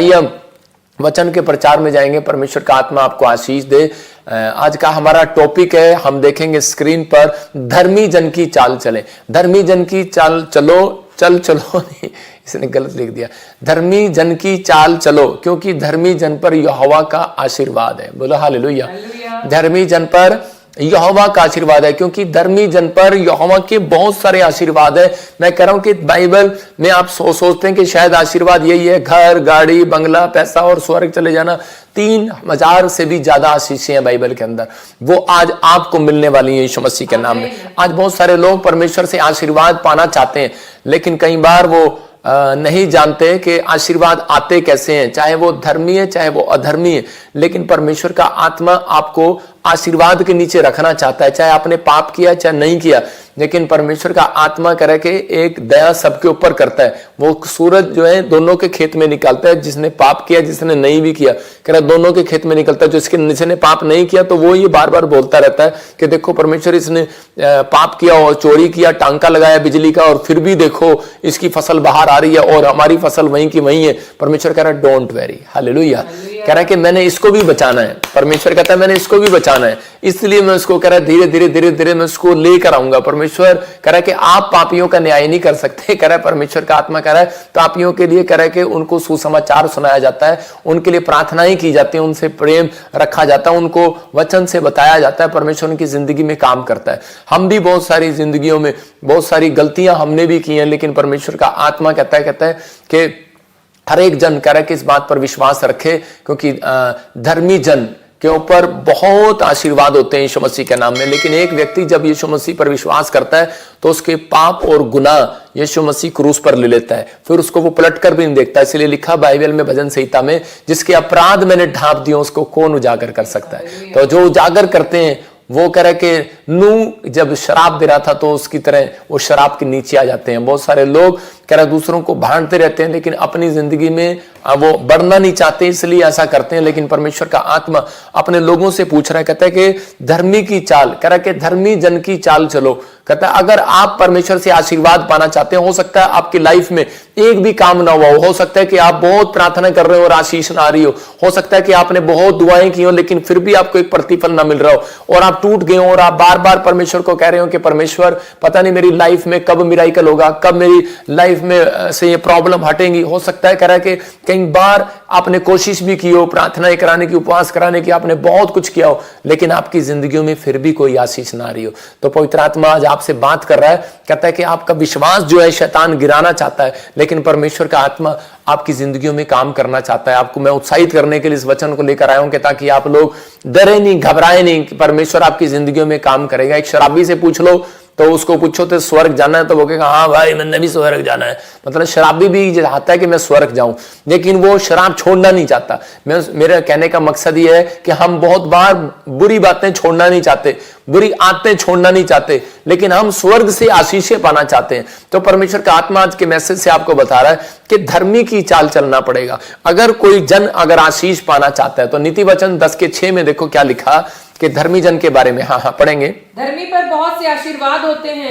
आइए हम वचन के प्रचार में जाएंगे। परमेश्वर का आत्मा आपको आशीष दे। आज का हमारा टॉपिक है, हम देखेंगे स्क्रीन पर, धर्मी जन की चाल चले। धर्मी जन की चाल चलो, चलो नहीं, इसने गलत लिख दिया, धर्मी जन की चाल चलो, क्योंकि धर्मी जन पर यहोवा का आशीर्वाद है। बोलो हालेलुया। धर्मी जन पर यहोवा का आशीर्वाद है, क्योंकि धर्मी जन पर यहोवा के बहुत सारे आशीर्वाद है। मैं कह रहा हूं कि बाइबल में आप सोचते हैं कि शायद आशीर्वाद यही है, घर, गाड़ी, बंगला, पैसा और स्वर्ग चले जाना। 3000 से भी ज्यादा आशीषें हैं बाइबल के अंदर, वो आज आपको मिलने वाली है यीशु मसीह के नाम में। आज बहुत सारे लोग परमेश्वर से आशीर्वाद पाना चाहते हैं, लेकिन कई बार वो नहीं जानते कि आशीर्वाद आते कैसे हैं, चाहे वो धर्मी है चाहे वो अधर्मी है। लेकिन परमेश्वर का आत्मा आपको आशीर्वाद के नीचे रखना चाहता है, चाहे आपने पाप किया चाहे नहीं किया। लेकिन परमेश्वर का आत्मा करे कि एक दया सबके ऊपर करता है। वो सूरज जो है दोनों के खेत में निकालता है, जिसने पाप किया जिसने नहीं भी किया, कह रहा दोनों के खेत में निकलता है। जिसने पाप नहीं किया तो वो ये बार बार बोलता रहता है कि देखो परमेश्वर, इसने पाप किया और चोरी किया, टांका लगाया बिजली का, और फिर भी देखो इसकी फसल बाहर आ रही है और हमारी फसल वहीं की वहीं है। परमेश्वर कह रहा है डोंट वेरी, हालेलुया। कह रहा है कि मैंने इसको भी बचाना है। परमेश्वर कहता है मैंने इसको भी बचाना है, इसलिए मैं उसको कह रहा है धीरे धीरे धीरे धीरे मैं उसको लेकर आऊंगा। परमेश्वर कह रहा है कि आप पापियों का न्याय नहीं कर सकते। कह रहा है परमेश्वर का आत्मा कह रहा है पापियों के लिए कह रहा है कि उनको सुसमाचार सुनाया जाता है, उनके लिए प्रार्थनाएं की जाती है, उनसे प्रेम रखा जाता है, उनको वचन से बताया जाता है। परमेश्वर उनकी जिंदगी में काम करता है। हम भी बहुत सारी जिंदगियों में बहुत सारी गलतियां हमने भी की हैं, लेकिन परमेश्वर का आत्मा कहता है कि हर एक जन कह रहा है कि इस बात पर विश्वास रखे, क्योंकि धर्मी जन के ऊपर बहुत आशीर्वाद होते हैं यीशु मसीह के नाम में। लेकिन एक व्यक्ति जब यीशु मसीह पर विश्वास करता है तो उसके पाप और गुनाह यीशु मसीह क्रूस पर ले लेता है, फिर उसको वो पलट कर भी नहीं देखता। इसलिए लिखा बाइबल में भजन संहिता में, जिसके अपराध मैंने ढांप दिए उसको कौन उजागर कर सकता है। तो जो उजागर करते हैं वो कह रहे कि नूह जब शराब दे रहा था तो उसकी तरह वो शराब के नीचे आ जाते हैं। बहुत सारे लोग कह रहे दूसरों को भांडते रहते हैं, लेकिन अपनी जिंदगी में वो बढ़ना नहीं चाहते, इसलिए ऐसा करते हैं। लेकिन परमेश्वर का आत्मा अपने लोगों से पूछ रहा है, कहता है कि धर्मी की चाल, कह रहा है कि धर्मी जन की चाल चलो। कहता है अगर आप परमेश्वर से आशीर्वाद पाना चाहते हैं, हो सकता है आपकी लाइफ में एक भी काम ना हुआ हो सकता है कि आप बहुत प्रार्थना कर रहे हो और आशीष ना आ रही हो सकता है कि आपने बहुत दुआएं की हो लेकिन फिर भी आपको एक प्रतिफल ना मिल रहा हो, और आप टूट गए हो, और आप बार बार परमेश्वर को कह रहे हो कि परमेश्वर पता नहीं मेरी लाइफ में कब मिराकल होगा, कब मेरी लाइफ में से ये प्रॉब्लम हटेंगी। हो सकता है कह रहा है कि कई बार आपने कोशिश भी की हो, प्रार्थनाएं कराने की, उपवास कराने की, आपने बहुत कुछ किया हो, लेकिन आपकी जिंदगियों में फिर भी कोई आशीष ना आ रही हो। तो पवित्र आत्मा आज आपसे बात कर रहा है, कहता है कि आपका विश्वास जो है शैतान गिराना चाहता है, लेकिन परमेश्वर का आत्मा आपकी जिंदगियों में काम करना चाहता है। आपको मैं उत्साहित करने के लिए इस वचन को लेकर आया हूं कि ताकि आप लोग डरे नहीं, घबराए नहीं, कि परमेश्वर आपकी जिंदगियों में काम करेगा। एक शराबी से पूछ लो तो उसको पूछो तो स्वर्ग जाना है तो वो कहेगा हाँ भाई मैंने भी स्वर्ग जाना है। मतलब शराबी भी चाहता है कि मैं स्वर्ग जाऊं, लेकिन वो शराब छोड़ना नहीं चाहता। मेरा कहने का मकसद ये है कि हम बहुत बार बुरी बातें छोड़ना नहीं चाहते, बुरी आदतें छोड़ना नहीं चाहते, लेकिन हम स्वर्ग से आशीषें पाना चाहते हैं। तो परमेश्वर का आत्मा आज के मैसेज से आपको बता रहा है कि धर्मी की चाल चलना पड़ेगा। अगर कोई जन अगर आशीष पाना चाहता है तो नीति वचन 10:6 में देखो क्या लिखा कि धर्मी जन के बारे में। हाँ पढ़ेंगे। धर्मी पर बहुत से आशीर्वाद होते हैं,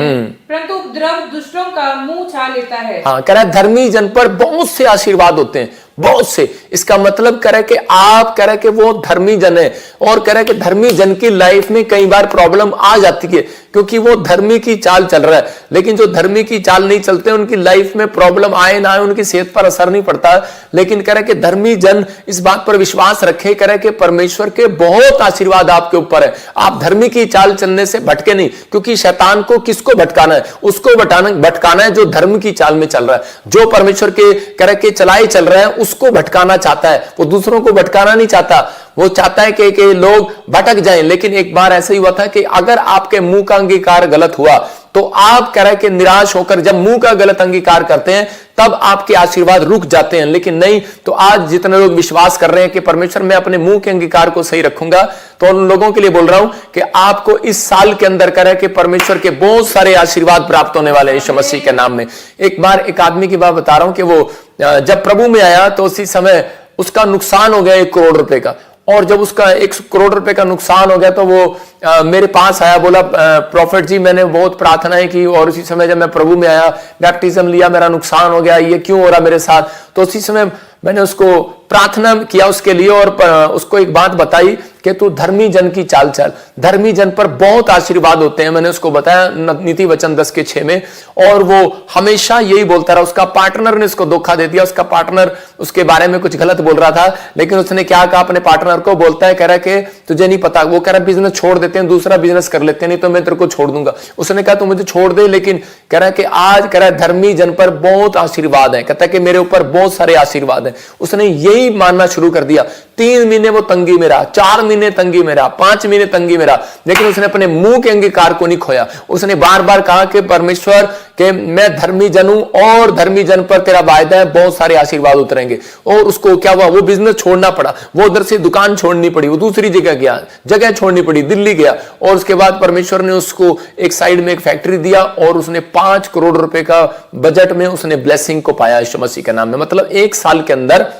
परंतु उपद्रव दुष्टों का मुंह छा लेता है। हाँ कह रहा है धर्मी जन पर बहुत से आशीर्वाद होते हैं, बहुत से। इसका मतलब कह रहा है कि आप कह रहे कि वो धर्मी जन है, और कह रहा है कि धर्मी जन की लाइफ में कई बार प्रॉब्लम आ जाती है क्योंकि वो धर्मी की चाल चल रहा है। लेकिन जो धर्मी की चाल नहीं चलते उनकी लाइफ में प्रॉब्लम आए ना आए उनकी सेहत पर असर नहीं पड़ता। लेकिन कह रहा है कि धर्मी जन इस बात पर विश्वास रखे, कह रहा है कि परमेश्वर के बहुत आशीर्वाद आपके ऊपर है। आप धर्मी की चाल चलने से भटके नहीं, क्योंकि शैतान को किसको भटकाना है? उसको भटकाना है जो धर्म की चाल में चल रहा है, जो परमेश्वर के कह रहे के चलाए चल रहे हैं उसको भटकाना चाहता है। वो दूसरों को भटकाना नहीं चाहता, वो चाहता है कि लोग भटक जाएं। लेकिन एक बार ऐसा ही हुआ था कि अगर आपके मुंह का अंगीकार गलत हुआ तो आप कह रहे कि निराश होकर जब मुंह का गलत अंगीकार करते हैं तब आपके आशीर्वाद रुक जाते हैं। लेकिन नहीं, तो आज जितने लोग विश्वास कर रहे हैं कि परमेश्वर मैं अपने मुंह के अंगीकार को सही रखूंगा, तो उन लोगों के लिए बोल रहा हूं कि आपको इस साल के अंदर कह रहे कि परमेश्वर के बहुत सारे आशीर्वाद प्राप्त होने वाले हैं यीशु मसीह के नाम में। एक बार एक आदमी की बात बता रहा हूं कि वो जब प्रभु में आया तो उसी समय उसका नुकसान हो गया 1 करोड़ रुपए का, और जब उसका 1 करोड़ रुपए का नुकसान हो गया तो वो मेरे पास आया, बोला प्रॉफिट जी मैंने बहुत प्रार्थनाएं की और उसी समय जब मैं प्रभु में आया, बैप्टिज्म लिया, मेरा नुकसान हो गया, ये क्यों हो रहा मेरे साथ। तो उसी समय मैंने उसको प्रार्थना किया उसके लिए और उसको एक बात बताई कि तू धर्मी जन की चाल चल, धर्मी जन पर बहुत आशीर्वाद होते हैं। मैंने उसको बताया नीति वचन 10:6 में, और वो हमेशा यही बोलता रहा। उसका पार्टनर ने उसको धोखा दे दिया, उसका पार्टनर उसके बारे में कुछ गलत बोल रहा था, लेकिन उसने क्या कहा अपने पार्टनर को, बोलता है कह रहा कि तुझे नहीं पता, वो कह रहा बिजनेस छोड़ देते हैं, दूसरा बिजनेस कर लेते हैं, नहीं तो मैं तेरे को छोड़ दूंगा। उसने कहा तू मुझे छोड़ दे, लेकिन कह रहा है कि आज कह रहा है धर्मी जन पर बहुत आशीर्वाद है, कहता है कि मेरे ऊपर बहुत सारे आशीर्वाद है। उसने यही मानना शुरू कर दिया। 3 महीने वो तंगी में रहा, 4 महीने तंगी में रहा, 5 महीने तंगी में रहा, लेकिन उसने अपने मुंह के अंगीकार को नहीं खोया। उसने बार बार कहा कि परमेश्वर कि मैं धर्मी जन हूं और धर्मी जन पर तेरा वायदा है, बहुत सारे आशीर्वाद उतरेंगे। और उसको क्या हुआ, वो बिजनेस छोड़ना पड़ा, वो उधर से दुकान छोड़नी पड़ी, वो दूसरी जगह गया, जगह छोड़नी पड़ी, दिल्ली गया, और उसके बाद परमेश्वर ने उसको एक साइड में एक फैक्ट्री दिया और उसने 5 करोड़ रुपए का बजट में उसने ब्लेसिंग को पाया यीशु मसीह के नाम में। मतलब 1 साल के अंदर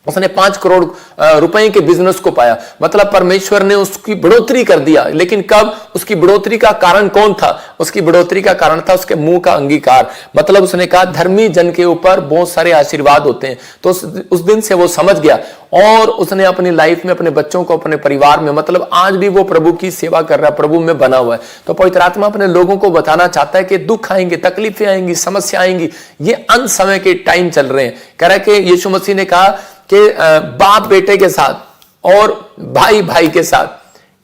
उसने 5 करोड़ रुपए के बिजनेस को पाया। मतलब परमेश्वर ने उसकी बढ़ोतरी कर दिया। लेकिन कब? उसकी बढ़ोतरी का कारण कौन था? उसकी बढ़ोतरी का कारण था उसके मुंह का अंगीकार। मतलब उसने कहा धर्मी जन के ऊपर बहुत सारे आशीर्वाद होते हैं। तो उस दिन से वो समझ गया और उसने अपनी लाइफ में अपने बच्चों को, अपने परिवार में, मतलब आज भी वो प्रभु की सेवा कर रहा है, प्रभु में बना हुआ है। तो पवित्र आत्मा अपने लोगों को बताना चाहता है कि दुख आएंगे, तकलीफें आएंगी, समस्या आएंगी, ये अंत समय के टाइम चल रहे हैं। कह रहा है कि यीशु मसीह ने कहा कि बाप बेटे के साथ और भाई भाई के साथ,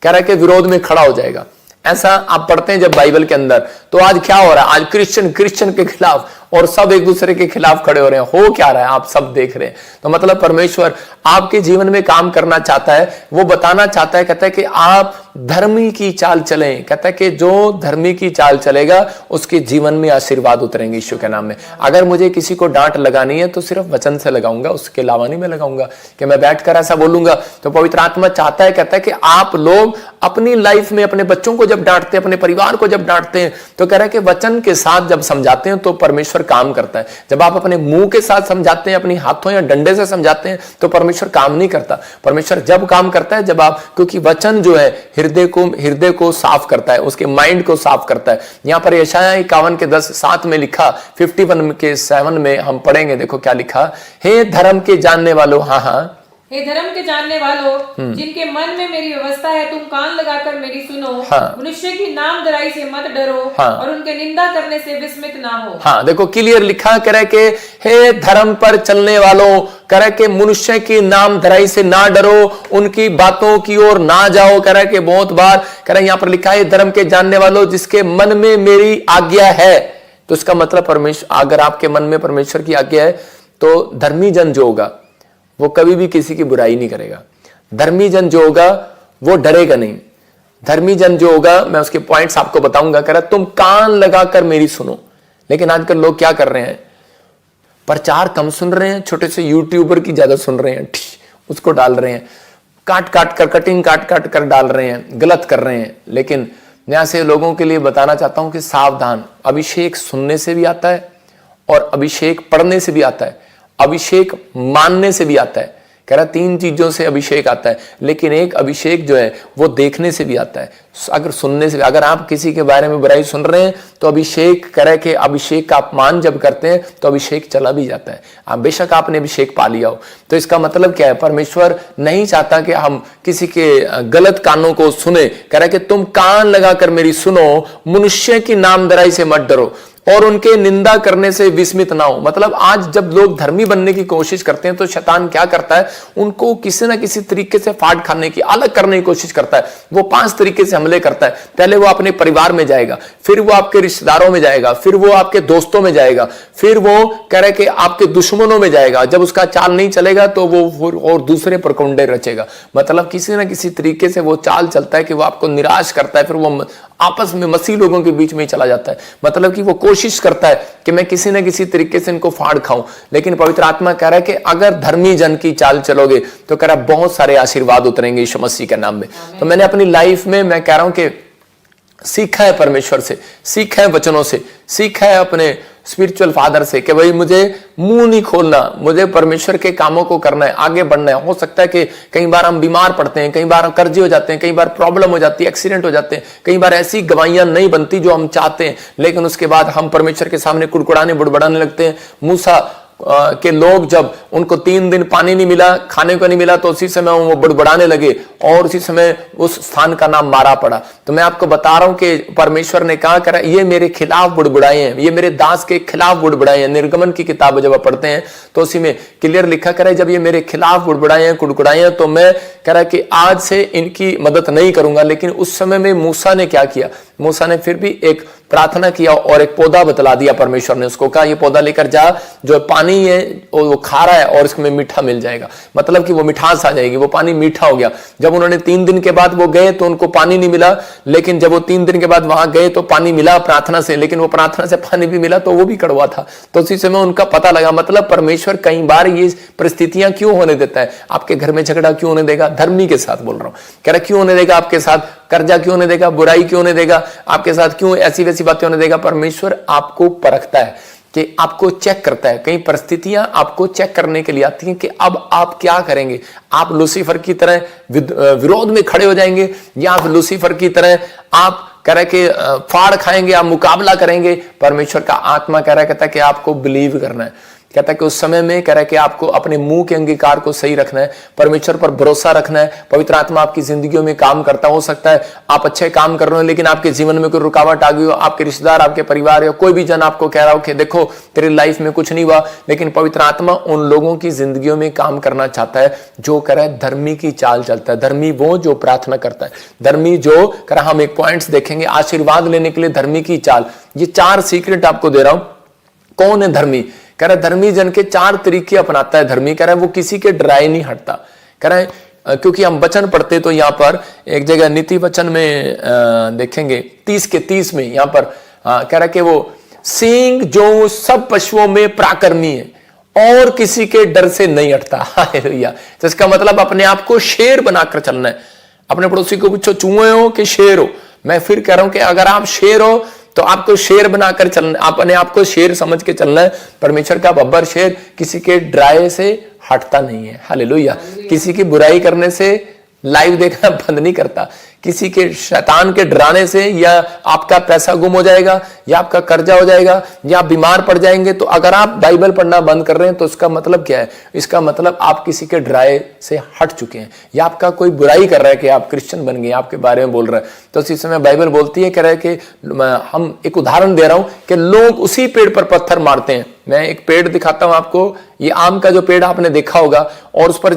कह रहा है कि विरोध में खड़ा हो जाएगा। ऐसा आप पढ़ते हैं जब बाइबल के अंदर। तो आज क्या हो रहा है? आज क्रिश्चियन के खिलाफ और सब एक दूसरे के खिलाफ खड़े हो रहे हैं। हो क्या रहा है आप सब देख रहे हैं। तो मतलब परमेश्वर आपके जीवन में काम करना चाहता है, वो बताना चाहता है, कहता है कि आप धर्मी की चाल चलें। कहता है कि जो धर्मी की चाल चलेगा उसके जीवन में आशीर्वाद उतरेंगे यीशु के नाम में। अगर मुझे किसी को डांट लगानी है तो सिर्फ वचन से लगाऊंगा, उसके अलावा नहीं मैं लगाऊंगा कि मैं बैठकर ऐसा बोलूंगा। तो पवित्र आत्मा चाहता है, कहता है कि आप लोग अपनी लाइफ में अपने बच्चों को जब डांटते हैं, अपने परिवार को जब डांटते हैं, तो कह रहा है कि वचन के साथ जब समझाते हैं तो परमेश्वर काम करता है। जब आप अपने मुंह के साथ समझाते हैं, अपनी हाथों या डंडे से समझाते हैं, तो परमेश्वर काम नहीं करता। परमेश्वर जब काम करता है जब आप, क्योंकि वचन जो है हृदय को साफ करता है, उसके माइंड को साफ करता है। यहां पर यशायाह 51 के 10-7 में लिखा, 51 के 7 में हम पढ़ेंगे। देखो क्या लिखा, हे धर्म के जानने वालों, हाँ हे धर्म के जानने वालों, जिनके मन में मेरी व्यवस्था है, तुम कान लगाकर मेरी सुनो। हाँ। मनुष्य की नाम दराई से मत डरो, हाँ। और उनके निंदा करने से विस्मित ना हो। हाँ, देखो क्लियर लिखा, कह रहे कि हे धर्म पर चलने वालों, कह रहे कि मनुष्य की नाम धराई से ना डरो, उनकी बातों की ओर ना जाओ। कह रहे कि बहुत बार कह रहे यहां पर लिखा है धर्म के जानने वालों, जिसके मन में मेरी आज्ञा है। तो इसका मतलब परमेश्वर, अगर आपके मन में परमेश्वर की आज्ञा है तो धर्मी जन जो होगा वो कभी भी किसी की बुराई नहीं करेगा। धर्मी जन जो होगा वो डरेगा नहीं। धर्मी जन जो होगा, मैं उसके पॉइंट्स आपको बताऊंगा। कह रहा तुम कान लगाकर मेरी सुनो। लेकिन आजकल लोग क्या कर रहे हैं, प्रचार कम सुन रहे हैं, छोटे से यूट्यूबर की ज्यादा सुन रहे हैं, उसको डाल रहे हैं, कटिंग काट कर डाल रहे हैं, गलत कर रहे हैं। लेकिन मैं ऐसे लोगों के लिए बताना चाहता हूं कि सावधान, अभिषेक सुनने से भी आता है और अभिषेक पढ़ने से भी आता है, अभिषेक मानने से भी आता है। कह रहा 3 चीजों से अभिषेक आता है, लेकिन एक अभिषेक जो है वो देखने से भी आता है, अगर सुनने से। अगर आप किसी के बारे में बुराई सुन रहे हैं तो अभिषेक, कह रहे कि अभिषेक का अपमान जब करते हैं तो अभिषेक चला भी जाता है। आप बेशक आपने अभिषेक पा लिया हो। तो इसका मतलब क्या है, परमेश्वर नहीं चाहता कि हम किसी के गलत कानों को सुने। कह रहा कि तुम कान लगाकर मेरी सुनो, मनुष्य की नामधराई से मत डरो और उनके निंदा करने से विस्मित ना हो। मतलब आज जब लोग धर्मी बनने की कोशिश करते हैं तो शैतान क्या करता है, उनको किसी ना किसी तरीके से फाड़ खाने की, अलग करने की कोशिश करता है। वो 5 तरीके से हमले करता है। पहले वो अपने परिवार में जाएगा, फिर वो आपके रिश्तेदारों में जाएगा, फिर वो आपके दोस्तों में जाएगा, फिर वो कह रहे कि आपके दुश्मनों में जाएगा। जब उसका चाल नहीं चलेगा तो वो और दूसरे प्रकुंडे रचेगा। मतलब किसी ना किसी तरीके से वो चाल चलता है कि वो आपको निराश करता है, फिर वो आपस में मसीह लोगों के बीच में ही चला जाता है। मतलब कि वो कोशिश करता है कि मैं किसी ना किसी तरीके से इनको फाड़ खाऊं। लेकिन पवित्र आत्मा कह रहा है कि अगर धर्मी जन की चाल चलोगे तो कह रहा है बहुत सारे आशीर्वाद उतरेंगे यीशु मसीह के नाम में। तो मैंने अपनी लाइफ में, मैं कह रहा हूं कि सीखा है परमेश्वर से, सीखा है वचनों से, सीखा है अपने स्पिरिचुअल फादर से कि भाई मुझे मुंह नहीं खोलना, मुझे परमेश्वर के कामों को करना है, आगे बढ़ना है। हो सकता है कि कई बार हम बीमार पड़ते हैं, कई बार कर्जे हो जाते हैं, कई बार प्रॉब्लम हो जाती है, एक्सीडेंट हो जाते हैं, कई बार ऐसी गवाहियां नहीं बनती जो हम चाहते हैं, लेकिन उसके बाद हम परमेश्वर के सामने कुड़कुड़ाने बुड़बड़ाने लगते हैं। मूसा के लोग जब उनको 3 दिन पानी नहीं मिला, खाने को नहीं मिला, तो उसी समय वो बुड़बुड़ाने लगे और उसी समय उस स्थान का नाम मारा पड़ा। तो मैं आपको बता रहा हूं कि परमेश्वर ने कहा करा ये मेरे खिलाफ बुड़बुड़ाए हैं, ये मेरे दास के खिलाफ बुड़बुड़ाए हैं। निर्गमन की किताब जब आप पढ़ते हैं तो उसी में क्लियर लिखा करा जब ये मेरे खिलाफ बुड़बुड़ाए हैं, कुड़कुड़ाए हैं, तो मैं कह रहा कि आज से इनकी मदद नहीं करूंगा। लेकिन उस समय में मूसा ने क्या किया, मूसा ने फिर भी एक प्रार्थना किया और एक पौधा बतला दिया। परमेश्वर ने उसको कहा ये पौधा लेकर जा, जो पानी है वो खा रहा है और इसमें मीठा मिल जाएगा, मतलब कि वो मिठास आ जाएगी, वो पानी मीठा हो गया। जब उन्होंने 3 दिन के बाद वो गए तो उनको पानी नहीं मिला, लेकिन जब वो 3 दिन के बाद वहां गए तो पानी मिला प्रार्थना से, लेकिन वो प्रार्थना से पानी भी मिला तो वो भी कड़वा था। तो उसी समय उनका पता लगा, मतलब परमेश्वर कई बार ये परिस्थितियां क्यों होने देता है, आपके घर में झगड़ा क्यों होने देगा, धर्मी के साथ बोल रहा हूं, कह रहा क्यों होने देगा आपके साथ, कर्जा क्यों होने देगा, बुराई क्यों होने देगा आपके साथ, क्यों ऐसी वैसी बातें होने देगा। परमेश्वर आपको परखता है, कि आपको चेक करता है। कई परिस्थितियां आपको चेक करने के लिए आती हैं कि अब आप क्या करेंगे। आप लूसीफर की तरह विरोध में खड़े हो जाएंगे, या आप लूसीफर की तरह आप कह रहे कि फाड़ खाएंगे, आप मुकाबला करेंगे। परमेश्वर का आत्मा कह रहा है, कहता है कि आपको बिलीव करना है, कहता है कि उस समय में कह रहा है कि आपको अपने मुंह के अंगीकार को सही रखना है, परमेश्वर पर भरोसा रखना है। पवित्र आत्मा आपकी जिंदगियों में काम करता हो सकता है आप अच्छे काम कर रहे हो, लेकिन आपके जीवन में कोई रुकावट आ गई हो, आपके रिश्तेदार, आपके परिवार या कोई भी जन आपको कह रहा हो कि देखो तेरी लाइफ में कुछ नहीं हुआ, लेकिन पवित्र आत्मा उन लोगों की जिंदगियों में काम करना चाहता है जो कह रहा है धर्मी की चाल चलता है। धर्मी वो जो प्रार्थना करता है, धर्मी जो कह रहा, हम एक पॉइंट्स देखेंगे आशीर्वाद लेने के लिए धर्मी की चाल। ये 4 सीक्रेट आपको दे रहा हूं। कौन है धर्मी? कह रहा धर्मी जन के 4 तरीके अपनाता है धर्मी। कह रहा है वो किसी के डराए नहीं हटता। कह रहा है क्योंकि हम वचन पढ़ते तो यहां पर एक जगह नीति वचन में देखेंगे 30 के 30 में यहां पर कह रहा है कि वो सिंह जो सब पशुओं में पराक्रमी है और किसी के डर से नहीं हटता। हालेलुया। तो इसका मतलब अपने आप को शेर बनाकर चलना है। अपने पड़ोसी को पूछो चूहे हो कि शेर हो। मैं फिर कह रहा हूं कि अगर आप शेर हो तो आपको शेर बनाकर चलना, अपने आप को शेर समझ के चलना है। परमेश्वर का बब्बर शेर किसी के डराए से हटता नहीं है। हालेलुया। किसी की बुराई करने से लाइव देखना बंद नहीं करता, किसी के शैतान के डराने से या आपका पैसा गुम हो जाएगा या आपका कर्जा हो जाएगा या आप बीमार पड़ जाएंगे, तो अगर आप बाइबल पढ़ना बंद कर रहे हैं तो इसका मतलब क्या है? इसका मतलब आप किसी के डराए से हट चुके हैं, या आपका कोई बुराई कर रहा है कि आप क्रिश्चियन बन गए, आपके बारे में बोल रहा है। तो इसी समय बाइबल बोलती है, कह रहा है कि हम एक उदाहरण दे रहा हूं कि लोग उसी पेड़ पर पत्थर मारते हैं। मैं एक पेड़ दिखाता हूं आपको, ये आम का जो पेड़ आपने देखा होगा, और उस पर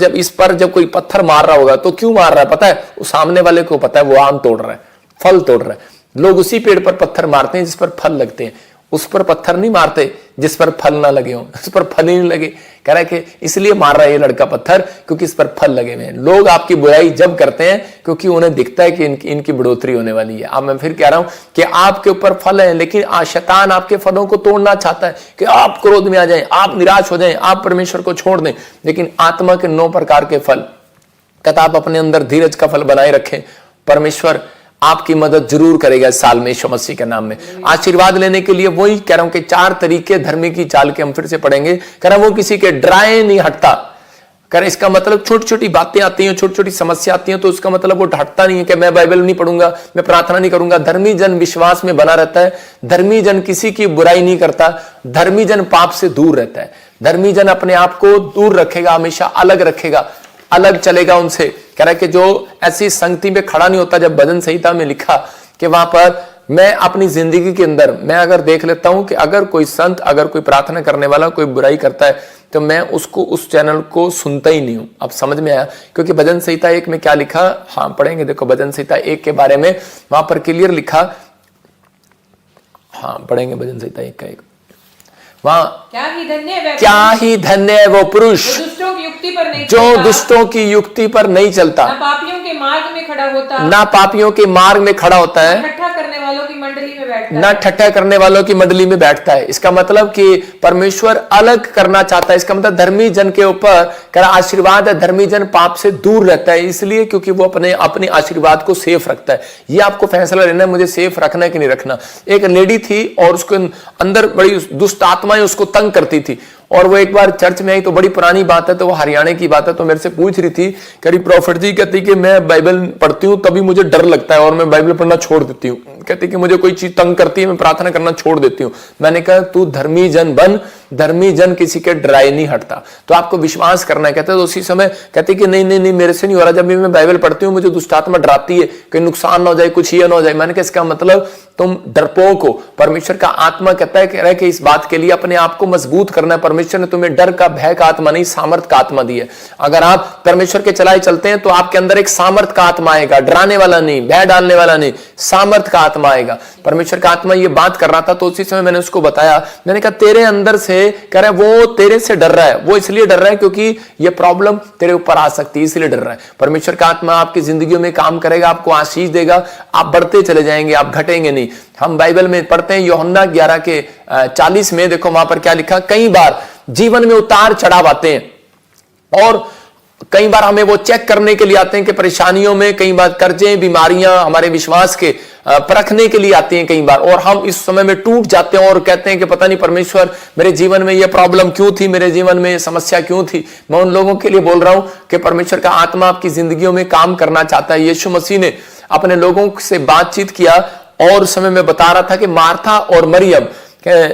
जब कोई पत्थर मार रहा होगा तो क्यों मार रहा है पता है? उस सामने वाले को पता है वो आम तोड़ रहा है, फल तोड़ रहा है। लोग उसी पेड़ पर पत्थर मारते हैं जिस पर फल लगते हैं, उस पर पत्थर नहीं मारते जिस पर फल ना लगे हो, उस पर फल ही नहीं लगे। कह रहा है कि इसलिए मार रहा है ये लड़का पत्थर क्योंकि इस पर फल लगे हुए हैं। लोग आपकी बुराई जब करते हैं क्योंकि उन्हें दिखता है कि इनकी बढ़ोतरी होने वाली है। अब मैं फिर कह रहा हूं कि आपके ऊपर फल है, लेकिन शैतान आपके फलों को तोड़ना चाहता है कि आप क्रोध में आ जाएं, आप निराश हो जाएं, आप परमेश्वर को छोड़ दें। लेकिन आत्मा के 9 प्रकार के फल, कहता आप अपने अंदर धीरज का फल बनाए रखें, परमेश्वर आपकी मदद जरूर करेगा इस साल में यीशु मसीह के नाम में। आशीर्वाद लेने के लिए वही कह रहा हूं कि 4 तरीके धर्मी की चाल के हम फिर से पढ़ेंगे। कह रहा वो किसी के डराए नहीं हटता। कह रहा इसका मतलब छोटी छोटी बातें आती हैं, छोटी छोटी समस्या आती हैं, तो उसका मतलब वो हटता नहीं है कि मैं बाइबल नहीं पढ़ूंगा, मैं प्रार्थना नहीं करूंगा। धर्मी जन विश्वास में बना रहता है, धर्मी जन किसी की बुराई नहीं करता, धर्मी जन पाप से दूर रहता है, धर्मी जन अपने आप को दूर रखेगा, हमेशा अलग रखेगा, अलग चलेगा उनसे। कह रहा है कि जो ऐसी संगति में खड़ा नहीं होता। जब भजन संहिता में लिखा कि वहां पर मैं अपनी जिंदगी के अंदर मैं अगर देख लेता हूं कि अगर कोई संत, अगर कोई प्रार्थना करने वाला कोई बुराई करता है तो मैं उसको, उस चैनल को सुनता ही नहीं हूं। अब समझ में आया? क्योंकि भजन संहिता 1 में क्या लिखा, हाँ पढ़ेंगे, देखो भजन संहिता 1 के बारे में वहां पर क्लियर लिखा, हाँ पढ़ेंगे भजन संहिता 1 का 1। वहां क्या ही धन्य है वो पुरुष जो दुष्टों की युक्ति पर नहीं चलता, ना पापियों के मार्ग में खड़ा होता, ना पापियों के मार्ग में खड़ा होता है, इकट्ठा करने वालों की मंडली में बैठता ना है। ठट्टा करने वालों की मंडली में बैठता है। इसका मतलब कि परमेश्वर अलग करना चाहता है। इसका मतलब धर्मी जन के ऊपर क्या आशीर्वाद है, धर्मी जन पाप से दूर रहता है, इसलिए क्योंकि वो अपने आशीर्वाद को सेफ रखता है। ये आपको फैसला लेना है, मुझे सेफ रखना है कि नहीं रखना। एक लेडी थी और उसके अंदर बड़ी दुष्ट आत्माएं उसको तंग करती थी, और वो एक बार चर्च में आई, तो बड़ी पुरानी बात है, तो वो हरियाणा की बात है, तो मेरे से पूछ रही थी, करीब प्रॉफिट जी, कहती कि मैं बाइबल पढ़ती हूँ तभी मुझे डर लगता है और मैं बाइबल पढ़ना छोड़ देती हूँ। कहती कि मुझे कोई चीज तंग करती है, मैं प्रार्थना करना छोड़ देती हूँ। मैंने कहा तू धर्मी जन बन, धर्मी जन किसी के डराए नहीं हटता, तो आपको विश्वास करना है। कहते तो उसी समय कहती कि नहीं नहीं नहीं मेरे से नहीं हो रहा, जब भी मैं बाइबल पढ़ती हूँ मुझे दुष्ट आत्मा डराती है, कहीं नुकसान ना हो जाए, कुछ ये ना हो जाए। मैंने कहा इसका मतलब तुम डरपोक हो। परमेश्वर का आत्मा कहता है, कह रहा है कि इस बात के लिए अपने आप को मजबूत करना है। परमेश्वर ने तुम्हें डर का, भय का आत्मा नहीं, सामर्थ का आत्मा दी है। अगर आप परमेश्वर के चलाए चलते हैं तो आपके अंदर एक सामर्थ का आत्मा आएगा, डराने वाला नहीं, भय डालने वाला नहीं, सामर्थ का आत्मा आएगा। परमेश्वर का आत्मा ये बात कर रहा था, तो उसी समय मैंने उसको बताया, मैंने कहा तेरे अंदर से, कह रहा है वो तेरे से डर रहा है, वो इसलिए डर रहा है क्योंकि ये प्रॉब्लम तेरे ऊपर आ सकती है, इसलिए डर रहा है। परमेश्वर का आत्मा आपकी जिंदगी में काम करेगा, आपको आशीष देगा, आप बढ़ते चले जाएंगे, आप घटेंगे नहीं। हम बाइबल में पढ़ते हैं यूहन्ना 11 के 40 में, देखो वहां पर क्या लिखा, कई बार जीवन में उतार चढ़ाव आते हैं और कई बार हमें वो चेक करने के लिए आते हैं कि परेशानियों में, कई बार कर्जे, बीमारियां हमारे विश्वास के परखने के लिए आती हैं कई बार, और हम इस समय में टूट जाते हैं और कहते हैं कि पता नहीं परमेश्वर मेरे जीवन में ये प्रॉब्लम क्यों थी, मेरे जीवन में ये समस्या क्यों थी। मैं उन लोगों के लिए बोल रहा हूं कि परमेश्वर का आत्मा आपकी जिंदगियों में काम करना चाहता है। यीशु मसीह ने अपने लोगों से बातचीत किया और उस समय में बता रहा था कि मार्था और मरियम,